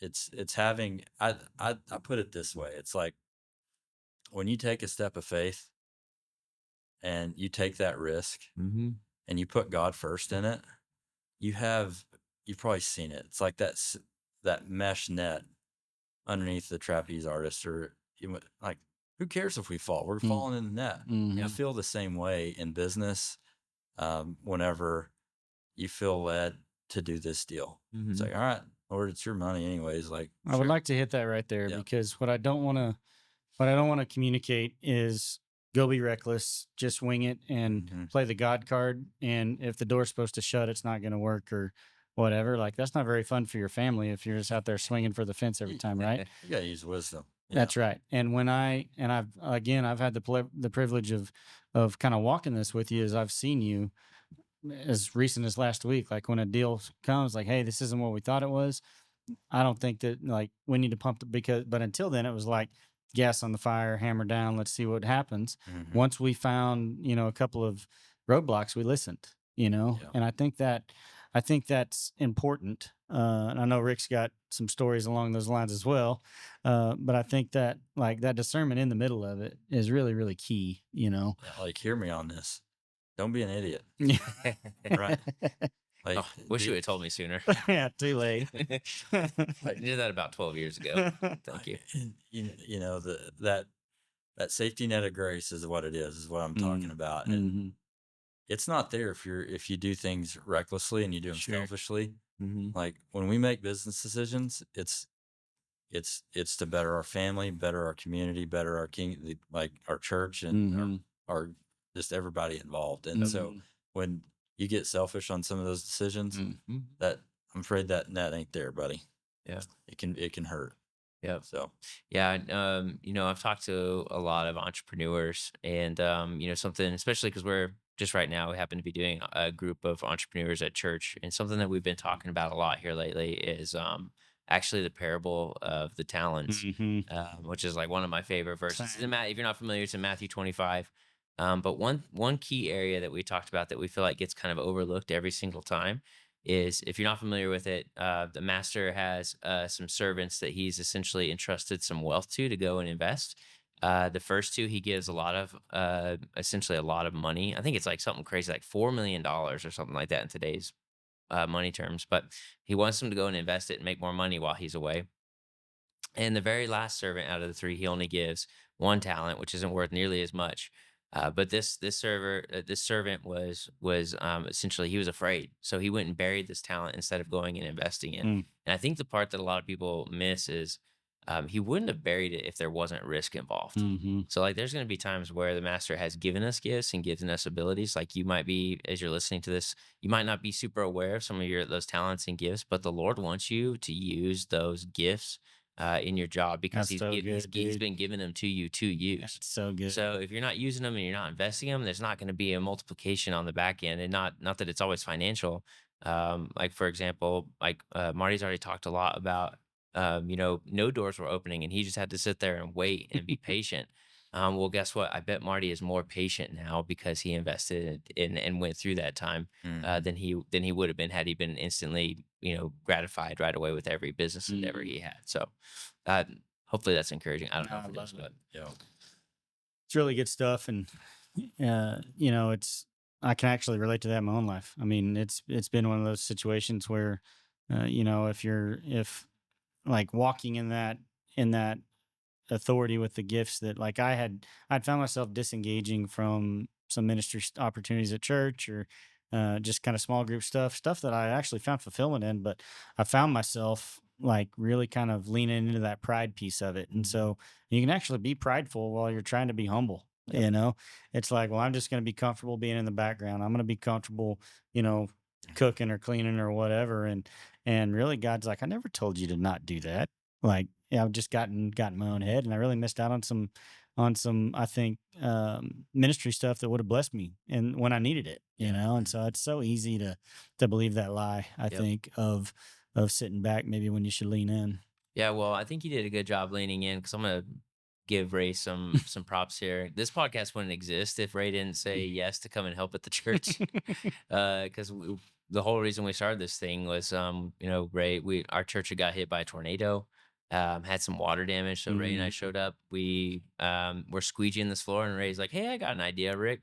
it's having, I put it this way. It's like when you take a step of faith and you take that risk and you put God first in it, you've probably seen it. It's like that mesh net underneath the trapeze artist, or like, who cares if we fall? We're falling in the net. I feel the same way in business. Whenever you feel led to do this deal, it's like, all right, Lord, it's your money anyways. Like, I would like to hit that right there, because what I don't want to communicate is go be reckless, just wing it and play the God card. And if the door's supposed to shut, it's not going to work or whatever. Like, that's not very fun for your family if you're just out there swinging for the fence every time, right? You got to use wisdom. That's right. And when I've had the privilege of kind of walking this with you, as I've seen you as recent as last week, like when a deal comes, like, hey, this isn't what we thought it was. I don't think that like we need to pump the but until then it was like gas on the fire, hammer down, let's see what happens. Mm-hmm. Once we found, a couple of roadblocks, we listened, Yeah. and I think that's important. And I know Rick's got some stories along those lines as well. But I think that like that discernment in the middle of it is really, really key, Yeah, like, hear me on this. Don't be an idiot. Right. Like, Oh, wish you would have told me sooner. Yeah, too late. I did that about 12 years ago. Thank you. You know, that safety net of grace is what it is what I'm talking about. And Mhm. it's not there if you do things recklessly and you do them Sure. selfishly. Mhm. Like, when we make business decisions, it's to better our family, better our community, better our like our church, and Mhm. our just everybody involved. And so Mhm. when you get selfish on some of those decisions, Mhm. that I'm afraid that net ain't there, buddy. Yeah. It can hurt. Yeah. So Yeah. I've talked to a lot of entrepreneurs, and, something, especially because we're just right now, we happen to be doing a group of entrepreneurs at church. And something that we've been talking about a lot here lately is actually the parable of the talents, Mhm. which is like one of my favorite verses. It's Same. if you're not familiar, it's in Matthew 25. But one key area that we talked about that we feel like gets kind of overlooked every single time is, if you're not familiar with it, the master has some servants that he's essentially entrusted some wealth to go and invest. The first two, he gives a lot of essentially a lot of money. I think it's like something crazy, like $4 million or something like that in today's money terms. But he wants them to go and invest it and make more money while he's away. And the very last servant out of the three, he only gives one talent, which isn't worth nearly as much. But this servant was essentially, he was afraid, so he went and buried this talent instead of going and investing it. Mm. And I think the part that a lot of people miss is, he wouldn't have buried it if there wasn't risk involved. Mhm. So like, there's going to be times where the master has given us gifts and given us abilities. Like, you might be, as you're listening to this, you might not be super aware of some of those talents and gifts, but the Lord wants you to use those gifts in your job, because That's so he's good, he's dude. been giving them to you to use. That's so good. So if you're not using them and you're not investing them, there's not going to be a multiplication on the back end, and not that it's always financial. Like, for example, like, Marty's already talked a lot about, no doors were opening, and he just had to sit there and wait and be patient. Well, guess what? I bet Marty is more patient now because he invested in and went through that time mhm. than he would have been had he been instantly, gratified right away with every business endeavor Mhm. he had. So, uh, hopefully that's encouraging. I don't know I if it is, love it. but Yeah. It's really good stuff, and it's I can actually relate to that in my own life. I mean, it's been one of those situations where, if like walking in that authority with the gifts that like I'd found myself disengaging from some ministry opportunities at church, or just kind of small group stuff that I actually found fulfillment in, but I found myself like really kind of leaning into that pride piece of it. And so you can actually be prideful while you're trying to be humble. It's like, well, I'm just going to be comfortable being in the background. I'm going to be comfortable, you know, cooking or cleaning or whatever. And really God's like, I never told you to not do that. Like, yeah, I've just gotten in my own head, and I really missed out on some I think ministry stuff that would have blessed me and when I needed it, and so it's so easy to believe that lie, I Yep. think, of sitting back maybe when you should lean in. Yeah, well, I think you did a good job leaning in, because I'm gonna give Ray some props here. This podcast wouldn't exist if Ray didn't say yes to come and help at the church. Because the whole reason we started this thing was, Ray, our church had got hit by a tornado, had some water damage. So Ray and I Mhm. showed up. We were squeegeeing this floor, and Ray's like, "Hey, I got an idea, Rick.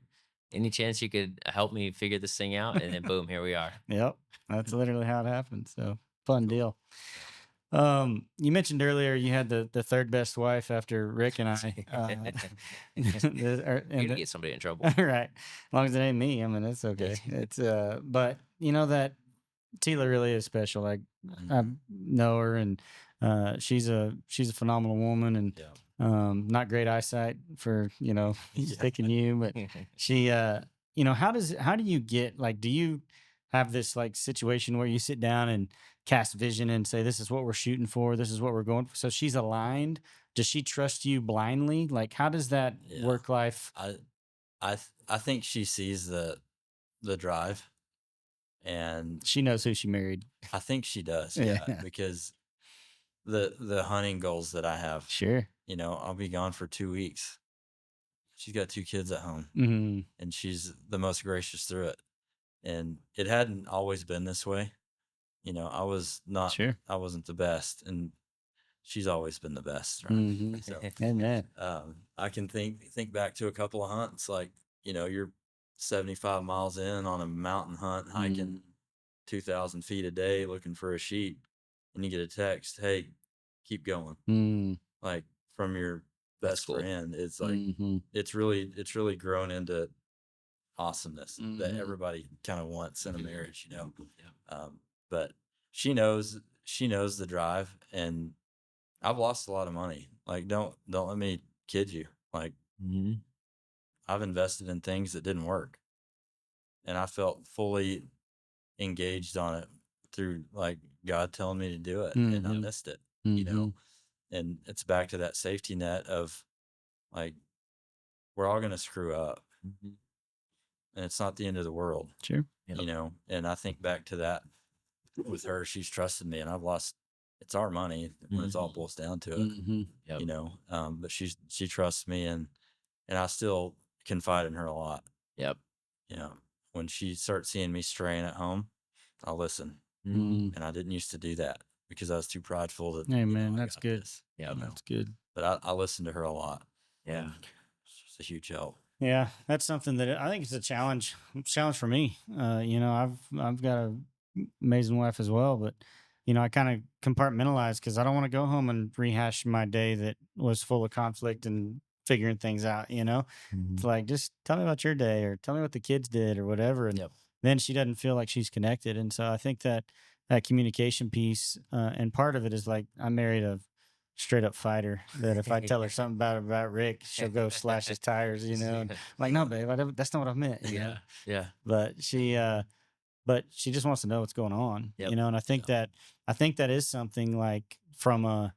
Any chance you could help me figure this thing out?" And then boom, here we are. Yep, that's literally how it happened. So fun Cool. deal. You mentioned earlier you had the third best wife after Rick and I. You're And gonna get somebody in trouble. right, as long as it ain't me, I mean it's okay. It's but you know that Tila really is special. Like I Mhm. know her, and she's a phenomenal woman, and Yeah. not great eyesight for Yeah. sticking you, but she how do you get like do you have this like situation where you sit down and cast vision and say this is what we're shooting for, this is what we're going for, so she's aligned? Does she trust you blindly? Like how does that Yeah. work life? I think she sees the drive, and She knows who she married. I think she does, Yeah. because the hunting goals that I have, Sure. I'll be gone for 2 weeks. She's got 2 kids at home, Mm-hmm. and she's the most gracious through it. And it hadn't always been this way. Sure. I wasn't the best, and she's always been the best, right? Mm-hmm. So Amen. I can think back to a couple of hunts, like, you're 75 miles in on a mountain hunt, hiking 2,000 feet a day looking for a sheep, and you get a text, "Hey, keep going." Mm. Like, from your That's best cool. friend. It's like, Mm-hmm. it's really grown into awesomeness that Mhm. everybody kind of wants in a marriage, but she knows the drive, and I've lost a lot of money. Like, don't let me kid you. Like, Mm-hmm. I've invested in things that didn't work, and I felt fully engaged on it through, like, God telling me to do it, and I Mhm. missed it, Mm-hmm. and it's back to that safety net of, like, we're all going to screw up, Mm-hmm. and it's not the end of the world, Sure. Yep. and I think back to that with her. She's trusted me, and I've lost, it's our money when it's all boils down to it, Mm-hmm. Yep. but she trusts me, and I still confide in her a lot. Yep. When she starts seeing me straying at home, I'll listen. Mm-hmm. And I didn't used to do that because I was too prideful to, Hey, man, I that's got good. this, Yep. That's good. but I listen to her a lot. Yeah. and it's just a huge help. Yeah, that's something that I think it's a challenge. Challenge for me. I've got a amazing wife as well, but I kind of compartmentalize because I don't want to go home and rehash my day that was full of conflict and figuring things out. Mm-hmm. It's like, just tell me about your day or tell me what the kids did or whatever, and Yep. then she doesn't feel like she's connected. And so I think that communication piece, and part of it is, like, I married a straight up fighter that if I tell her something about Rick, she'll go slash his tires, and I'm like, no, babe, that's not what I meant. Yeah. Yeah. But she just wants to know what's going on, Yep. and I think that is something, like, from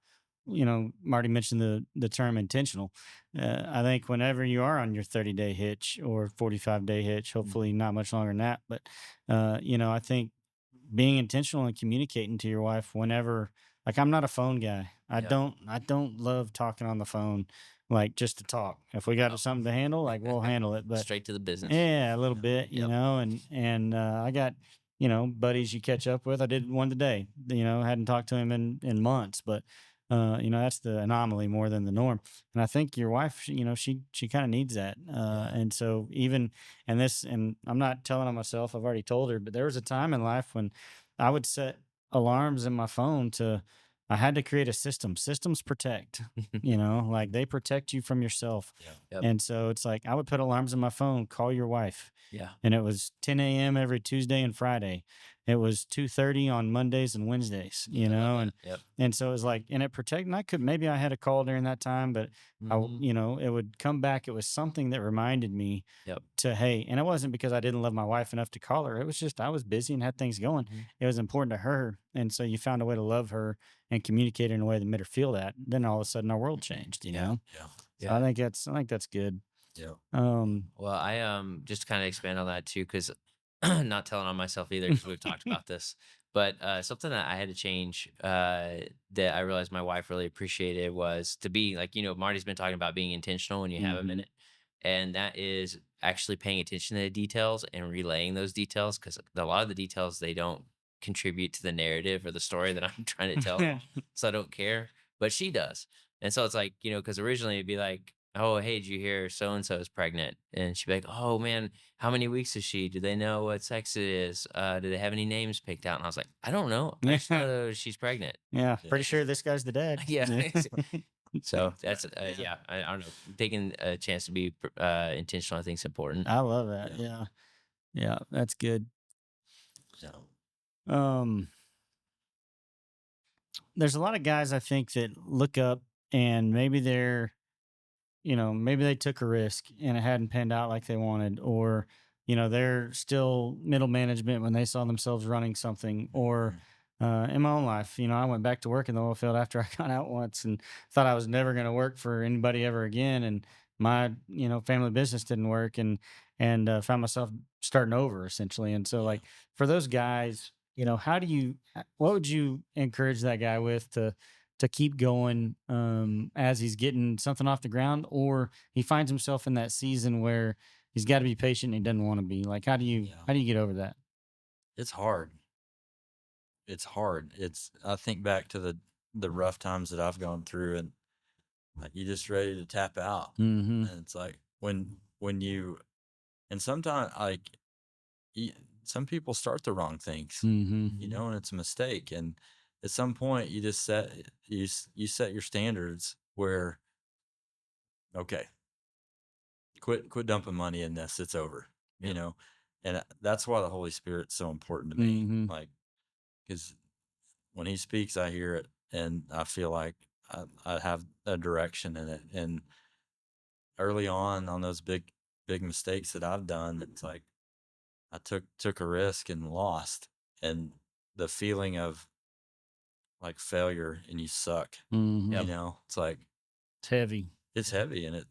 Marty mentioned the term intentional. I think whenever you are on your 30-day hitch or 45-day hitch, hopefully not much longer than that, but I think being intentional and communicating to your wife whenever, like, I'm not a phone guy. I Yep. don't love talking on the phone, like, just to talk. If we got something to handle, like, we'll handle it. But Straight to the business. yeah, a little bit, Yep. and I got, buddies you catch up with. I did one today, hadn't talked to him in months, but that's the anomaly more than the norm. And I think your wife, she kind of needs that. And so and I'm not telling on myself, I've already told her, but there was a time in life when I would set alarms in my phone I had to create a system. Systems protect, like, they protect you from yourself. Yep. And so it's like, I would put alarms in my phone, call your wife. Yeah. And it was 10 a.m. every Tuesday and Friday. It was 2:30 on Mondays and Wednesdays, and Yep. and so it was like, and it protected. And maybe I had a call during that time, but Mhm. it would come back. It was something that reminded me Yep. hey, and it wasn't because I didn't love my wife enough to call her. It was just I was busy and had things going. Mhm. It was important to her. And so you found a way to love her and communicate in a way that made her feel that. Then all of a sudden our world changed, Yeah. So I think that's good. Yeah. Well, I just to kind of expand on that too, because not telling on myself either, because we've talked about this. But something that I had to change, that I realized my wife really appreciated, was to be like, Marty's been talking about being intentional when you have a Mhm. minute, and that is actually paying attention to the details and relaying those details, because a lot of the details, they don't contribute to the narrative or the story that I'm trying to tell, so I don't care, but she does. And so it's like, because originally it'd be like, oh, hey, did you hear so and so is pregnant? And she'd be like, oh man, how many weeks is she? Do they know what sex it is? Do they have any names picked out? And I was like, I don't know. I just know she's pregnant. Yeah, pretty sure this guy's the dad. Yeah. So that's I don't know. Taking a chance to be intentional, I think, is important. I love that. Yeah, that's good. Um, there's a lot of guys, I think, that look up and maybe maybe they took a risk and it hadn't panned out like they wanted, or, they're still middle management when they saw themselves running something, or in my own life, I went back to work in the oil field after I got out once and thought I was never going to work for anybody ever again. And my, family business didn't work. And and found myself starting over essentially. And so, like for those guys, how do you? What would you encourage that guy with to keep going as he's getting something off the ground, or he finds himself in that season where he's got to be patient and he doesn't want to be? Like, how do you get over that? It's hard. It's hard. I think back to the rough times that I've gone through, and like you just ready to tap out. Mm-hmm. And it's like when you and sometimes like some people start the wrong things, Mm-hmm. and it's a mistake. And at some point, you just you set your standards where, okay, quit dumping money in this. It's over, and that's why the Holy Spirit's so important to me. Mm-hmm. Like, because when He speaks, I hear it, and I feel like I have a direction in it. And early on those big mistakes that I've done, it's like I took a risk and lost, and the feeling of like failure and you suck, Mm-hmm. it's like It's heavy. it's heavy, and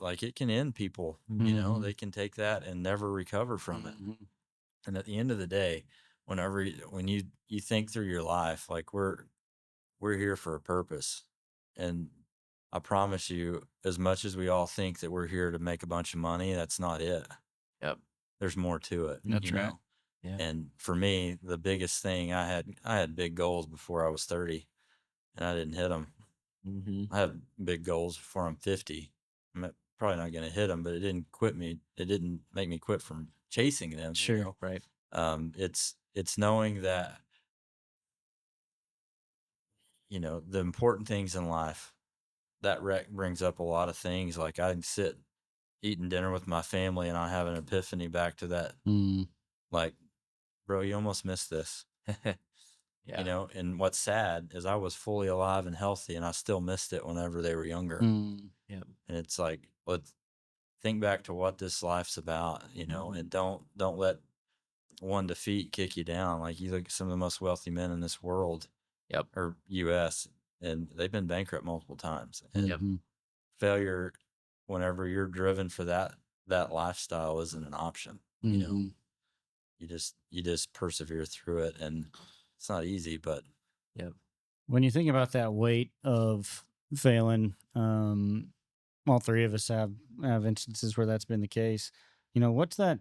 like it can end people. Mhm. They can take that and never recover from it. Mhm. And at the end of the day, when you think through your life, like we're here for a purpose, and I promise you, as much as we all think that we're here to make a bunch of money, that's not it. Yep. There's more to it. That's right. Yeah. And for me, the biggest thing I had big goals before I was 30, and I didn't hit them. Mm-hmm. I have big goals before I'm 50. Probably not going to hit them, but it didn't quit me. It didn't make me quit from chasing them. Sure. Right. It's knowing that, the important things in life, that brings up a lot of things. Like I can sit eating dinner with my family and I have an epiphany back to that. Mm. Like, bro, you almost missed this. Yeah. And what's sad is I was fully alive and healthy and I still missed it whenever they were younger. Mm. Yep. And it's like, let's think back to what this life's about, and don't let one defeat kick you down. Like you look at some of the most wealthy men in this world, Yep. or US, and they've been bankrupt multiple times. And Yep. failure, whenever you're driven for that lifestyle, isn't an option. Mhm. You just persevere through it, and it's not easy, but Yep. When you think about that weight of failing, all three of us have instances where that's been the case. What's that?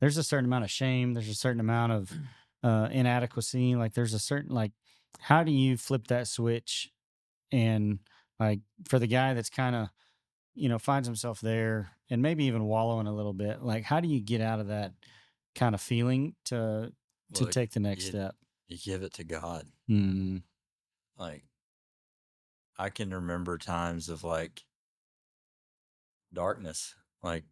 There's a certain amount of shame. There's a certain amount of inadequacy. Like there's a certain like, how do you flip that switch? And like for the guy that's kind of finds himself there and maybe even wallowing a little bit, like how do you get out of that kind of feeling to well, take the next you, step? you give it to God. Mm. Like I can remember times of like darkness, like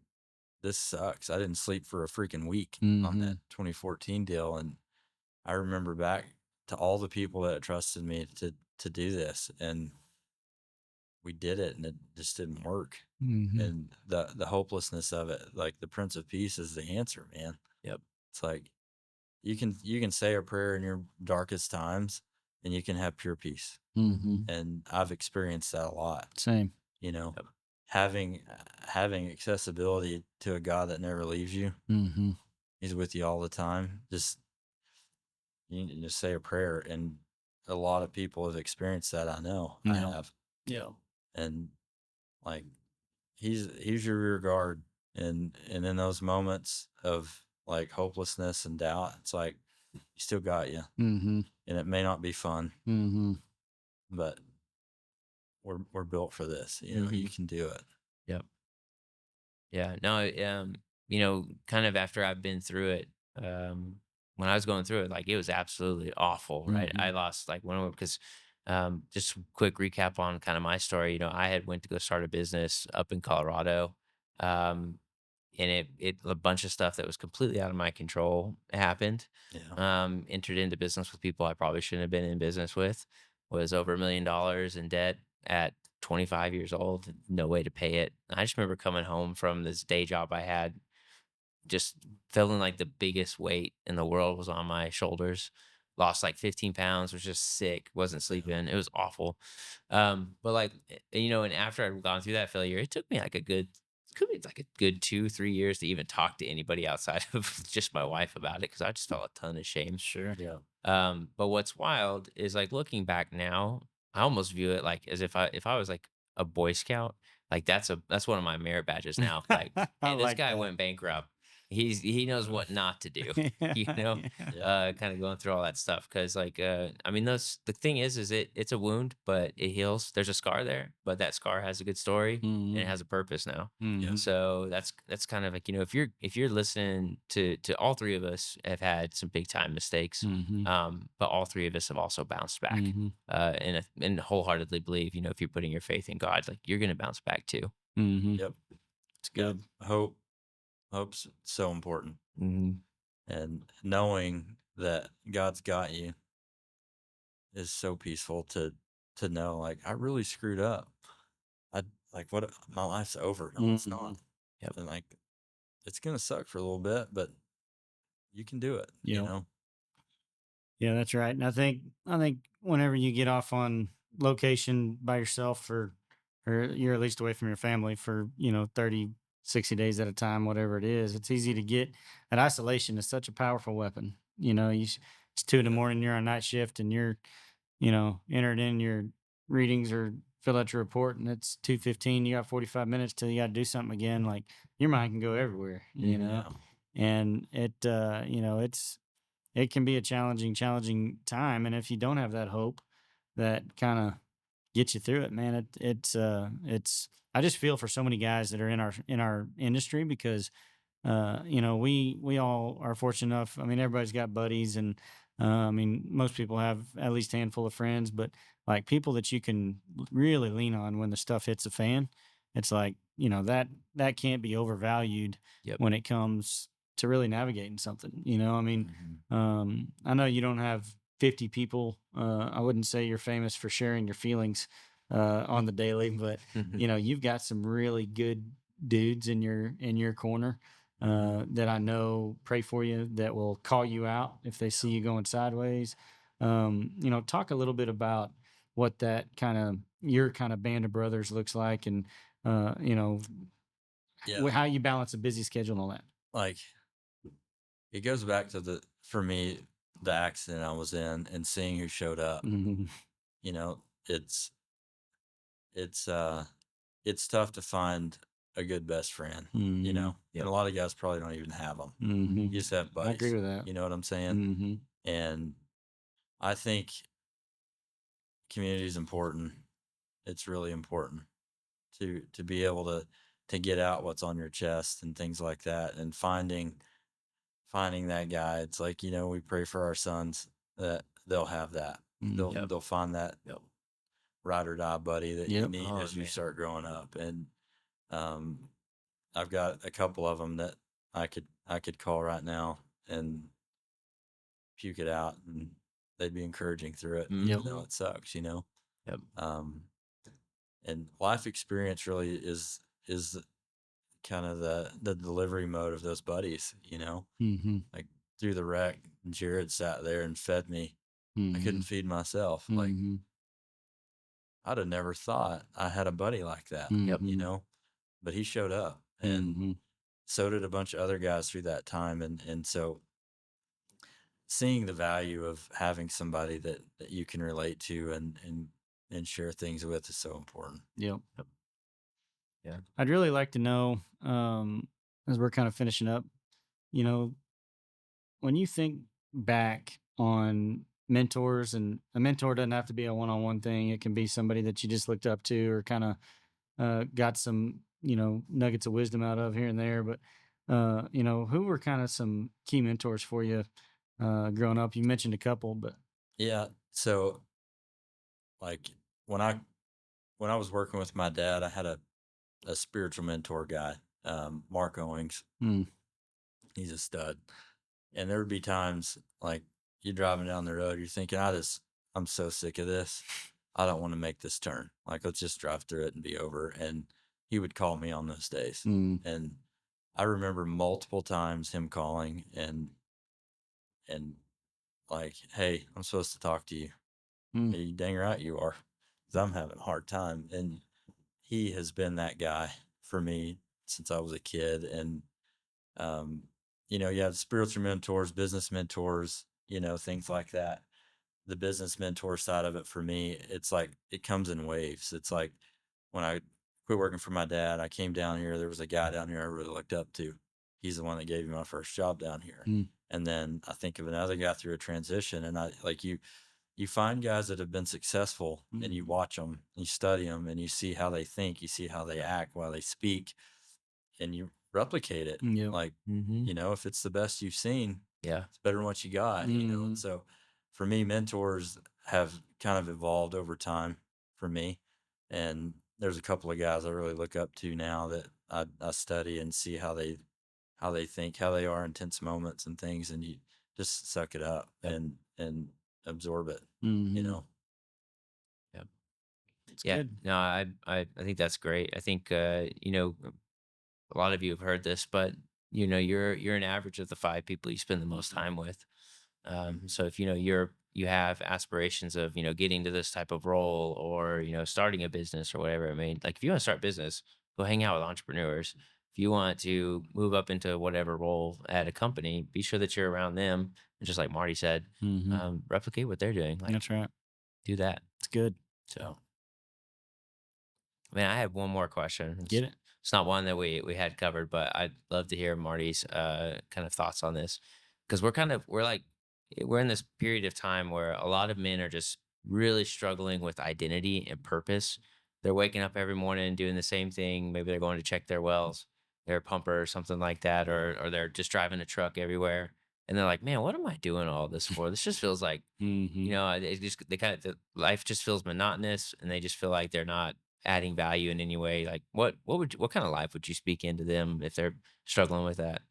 this sucks. I didn't sleep for a freaking week on that 2014 deal, and I remember back to all the people that trusted me to do this, and we did it, and it just didn't work. Mm-hmm. And the hopelessness of it, like the Prince of Peace is the answer, man. Yep. It's like you can say a prayer in your darkest times, and you can have pure peace. Mm-hmm. And I've experienced that a lot. Same. Yep. Having accessibility to a God that never leaves you. Mm-hmm. He's with you all the time. You can just say a prayer, and a lot of people have experienced that. I know. I Yeah. have. Yeah. And like he's your rear guard, and in those moments of like hopelessness and doubt, it's like he still got you. Mm-hmm. And it may not be fun, Mm-hmm. but we're built for this. You can do it. Yep. Yeah. No. Kind of after I've been through it, when I was going through it, like it was absolutely awful, right? I lost like one because, just quick recap on kind of my story. I had went to go start a business up in Colorado, um, and it a bunch of stuff that was completely out of my control happened. Yeah. Entered into business with people I probably shouldn't have been in business with. Was over $1 million in debt at 25 years old. No way to pay it. I just remember coming home from this day job I had, just feeling like the biggest weight in the world was on my shoulders. Lost like 15 pounds, was just sick, wasn't sleeping. It was awful. But like, and after I'd gone through that failure, it took me like a good could be like a good 2-3 years to even talk to anybody outside of just my wife about it because I just felt a ton of shame. Sure. Yeah. But what's wild is like looking back now, I almost view it like as if I was like a Boy Scout. Like that's one of my merit badges now. Like, I hey, this like guy that. went bankrupt. He knows what not to do. You know, Yeah. kind of going through all that stuff because like I mean those the thing is it's a wound, but it heals. There's a scar there, but that scar has a good story and it has a purpose now. Mhm. So that's kind of like, if you're listening to all three of us have had some big time mistakes. Mhm. But all three of us have also bounced back. Mhm. And wholeheartedly believe, if you're putting your faith in God, like you're gonna bounce back too. Mhm. Yep. It's Yeah. good. Hope's so important. Mm-hmm. And knowing that God's got you is so peaceful to know, like, I really screwed up. I like what my life's over. No, it's not. Mhm. Yep. And like it's gonna suck for a little bit, but you can do it, Yep. Yeah, that's right. And I think whenever you get off on location by yourself or you're at least away from your family for, 30, 60 days at a time, whatever it is, it's easy to get that isolation is such a powerful weapon. It's 2 in the morning, you're on night shift and you're, entered in your readings or fill out your report and it's 2:15, you got 45 minutes till you got to do something again. Like your mind can go everywhere, Yeah. and it can be a challenging time. And if you don't have that hope that kind of gets you through it, man, it's, I just feel for so many guys that are in our industry because, we all are fortunate enough. I mean, everybody's got buddies and, I mean, most people have at least a handful of friends, but like people that you can really lean on when the stuff hits the fan, it's like, that can't be overvalued Yep. when it comes to really navigating something. I mean, I know you don't have 50 people. I wouldn't say you're famous for sharing your feelings on the daily, but you've got some really good dudes in your corner that I know pray for you, that will call you out if they see you going sideways. Talk a little bit about what that your kind of band of brothers looks like, and uh, you know Yeah. how you balance a busy schedule and all that. Like it goes back to for me, the accident I was in and seeing who showed up. Mhm. You know, it's it's uh it's tough to find a good best friend, Mhm. and a lot of guys probably don't even have them. Mhm. You just have I agree buddies. with that. You know what I'm saying? Mhm. And I think community is important. It's really important to be able to get out what's on your chest and things like that, and finding that guy. It's like, we pray for our sons that they'll have that. They'll Mhm. Yep. they'll find that Yep. ride or die buddy that you Yep. need Oh, as you man. start growing up. And um, I've got a couple of them that I could call right now and puke it out, and they'd be encouraging through it, even Yep. though it sucks. Yep. Um, and life experience really is kind of the delivery mode of those buddies. Mhm. Like through the wreck, Jared sat there and fed me. I couldn't Mhm. feed myself. Like Mhm. I'd have never thought I had a buddy like that, Yep. Mhm. but he showed up, and Mhm. so did a bunch of other guys through that time. And so seeing the value of having somebody that you can relate to and share things with is so important. Yep. Yeah. I'd really like to know, as we're kind of finishing up, you know, when you think back on mentors, and a mentor doesn't have to be a one-on-one thing. It can be somebody that you just looked up to or kind of got some, nuggets of wisdom out of here and there. But, who were kind of some key mentors for you growing up? You mentioned a couple, but. Yeah. So like when I was working with my dad, I had a spiritual mentor guy, Mark Owings. Mm. He's a stud. And there would be times like you're driving down the road, you're thinking, I'm so sick of this. I don't want to make this turn. Like, let's just drive through it and be over. And he would call me on those days. Mm. And I remember multiple times him calling and like, hey, I'm supposed to talk to you. Mm. Hey, you dang right you are. 'Cause I'm having a hard time. And he has been that guy for me since I was a kid. And, you know, you have spiritual mentors, business mentors, you know, things like that. The business mentor side of it for me, it's like it comes in waves. It's like when I quit working for my dad, I came down here. There was a guy down here I really looked up to. He's the one that gave me my first job down here. And then I think of another guy through a transition, and I like you find guys that have been successful, and you watch them, you study them, and you see how they think, you see how they act while they speak, and you replicate it. Yep. Like, you know, if it's the best you've seen, Yeah. it's better than what you got, you know? And so for me, mentors have kind of evolved over time for me. And there's a couple of guys I really look up to now that I study and see how they think, how they are in tense moments and things, and you just suck it up and absorb it, you know? Yep. It's Yeah. good. No, I think that's great. I think you know, a lot of you have heard this, but you know, you're an average of the 5 people you spend the most time with. So if you know you have aspirations of, you know, getting to this type of role, or, you know, starting a business or whatever. I mean, like if you want to start a business, go hang out with entrepreneurs. If you want to move up into whatever role at a company, be sure that you're around them. And just like Marty said, replicate what they're doing. Like, That's right. do that. It's good. So, man, I have one more question. Get it? It's not one that we had covered, but I'd love to hear Marty's kind of thoughts on this, because we're in this period of time where a lot of men are just really struggling with identity and purpose. They're waking up every morning doing the same thing. Maybe they're going to check their wells, their pumper or something like that, or they're just driving a truck everywhere. And they're like, man, what am I doing all this for? This just feels like, you know, the life just feels monotonous, and they just feel like they're not adding value in any way. Like what kind of life would you speak into them if they're struggling with that?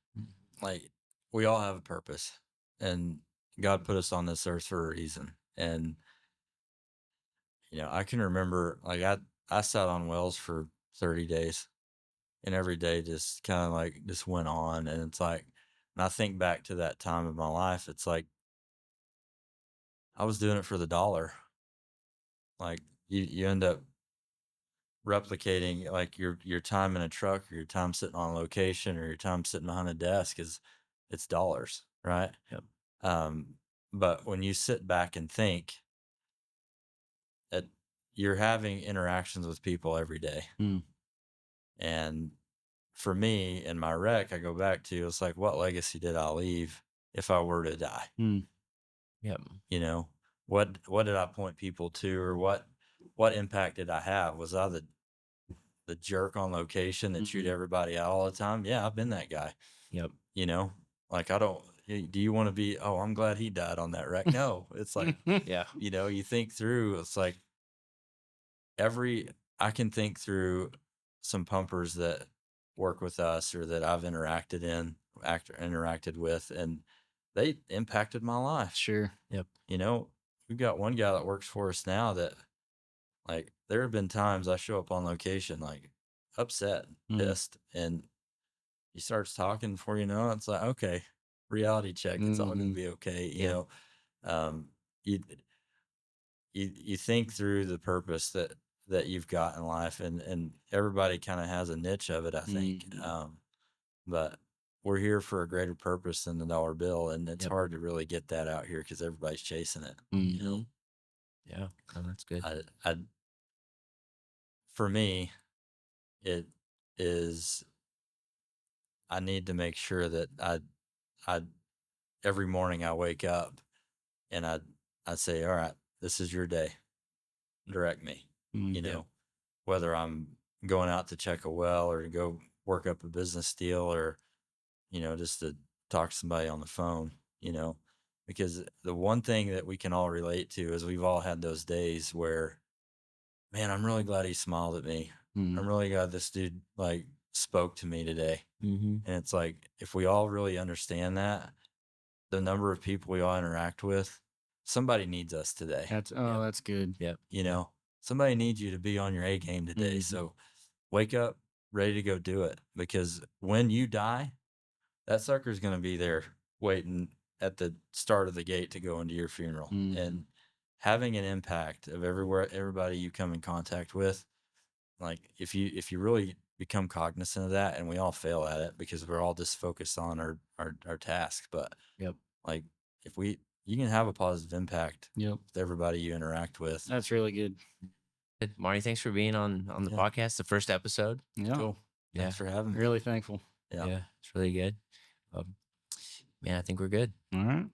Like, we all have a purpose, and God put us on this earth for a reason. And, you know, I can remember, like, I sat on wells for 30 days, and every day just kind of like just went on. And it's like, and I think back to that time of my life, it's like I was doing it for the dollar. Like, you end up replicating like your time in a truck, or your time sitting on location, or your time sitting behind a desk, is it's dollars, right? Yep. But when you sit back and think that you're having interactions with people every day, and for me in my wreck, I go back to, it's like, what legacy did I leave if I were to die? Yep. You know, what did I point people to, or what impact did I have? Was I the jerk on location that chewed everybody out all the time? Yeah, I've been that guy. Yep. You know, like, I don't. Do you want to be? Oh, I'm glad he died on that wreck. No, it's like, Yeah. you know, you think through. It's like I can think through some pumpers that work with us, or that I've interacted with, and they impacted my life. Sure. Yep. You know, we've got one guy that works for us now that, like, there have been times I show up on location, like, upset, pissed, and he starts talking. Before you know it, it's like, okay, reality check. It's all gonna be okay. You know, you you think through the purpose that you've got in life, and everybody kind of has a niche of it, I think. But we're here for a greater purpose than the dollar bill, and it's hard to really get that out here because everybody's chasing it. You know, Yeah. Oh, that's good. I for me, it is, I need to make sure that I every morning I wake up, and I say, all right, this is your day. Direct me. You know, whether I'm going out to check a well, or to go work up a business deal, or, you know, just to talk to somebody on the phone, you know, because the one thing that we can all relate to is we've all had those days where, man, I'm really glad he smiled at me. I'm really glad this dude, like, spoke to me today. And it's like, if we all really understand that, the number of people we all interact with, somebody needs us today. That's good. Yep. You know, somebody needs you to be on your A game today. So wake up ready to go do it, because when you die, that sucker's going to be there waiting at the start of the gate to go into your funeral. And having an impact of everybody you come in contact with, like, if you really become cognizant of that, and we all fail at it because we're all just focused on our task. But Yep. like you can have a positive impact Yep. with everybody you interact with. That's really good. Marty, thanks for being on the podcast, the first episode. Yeah. Cool. Thanks for having me. Really thankful. Yeah. It's really good. Man, I think we're good. All right.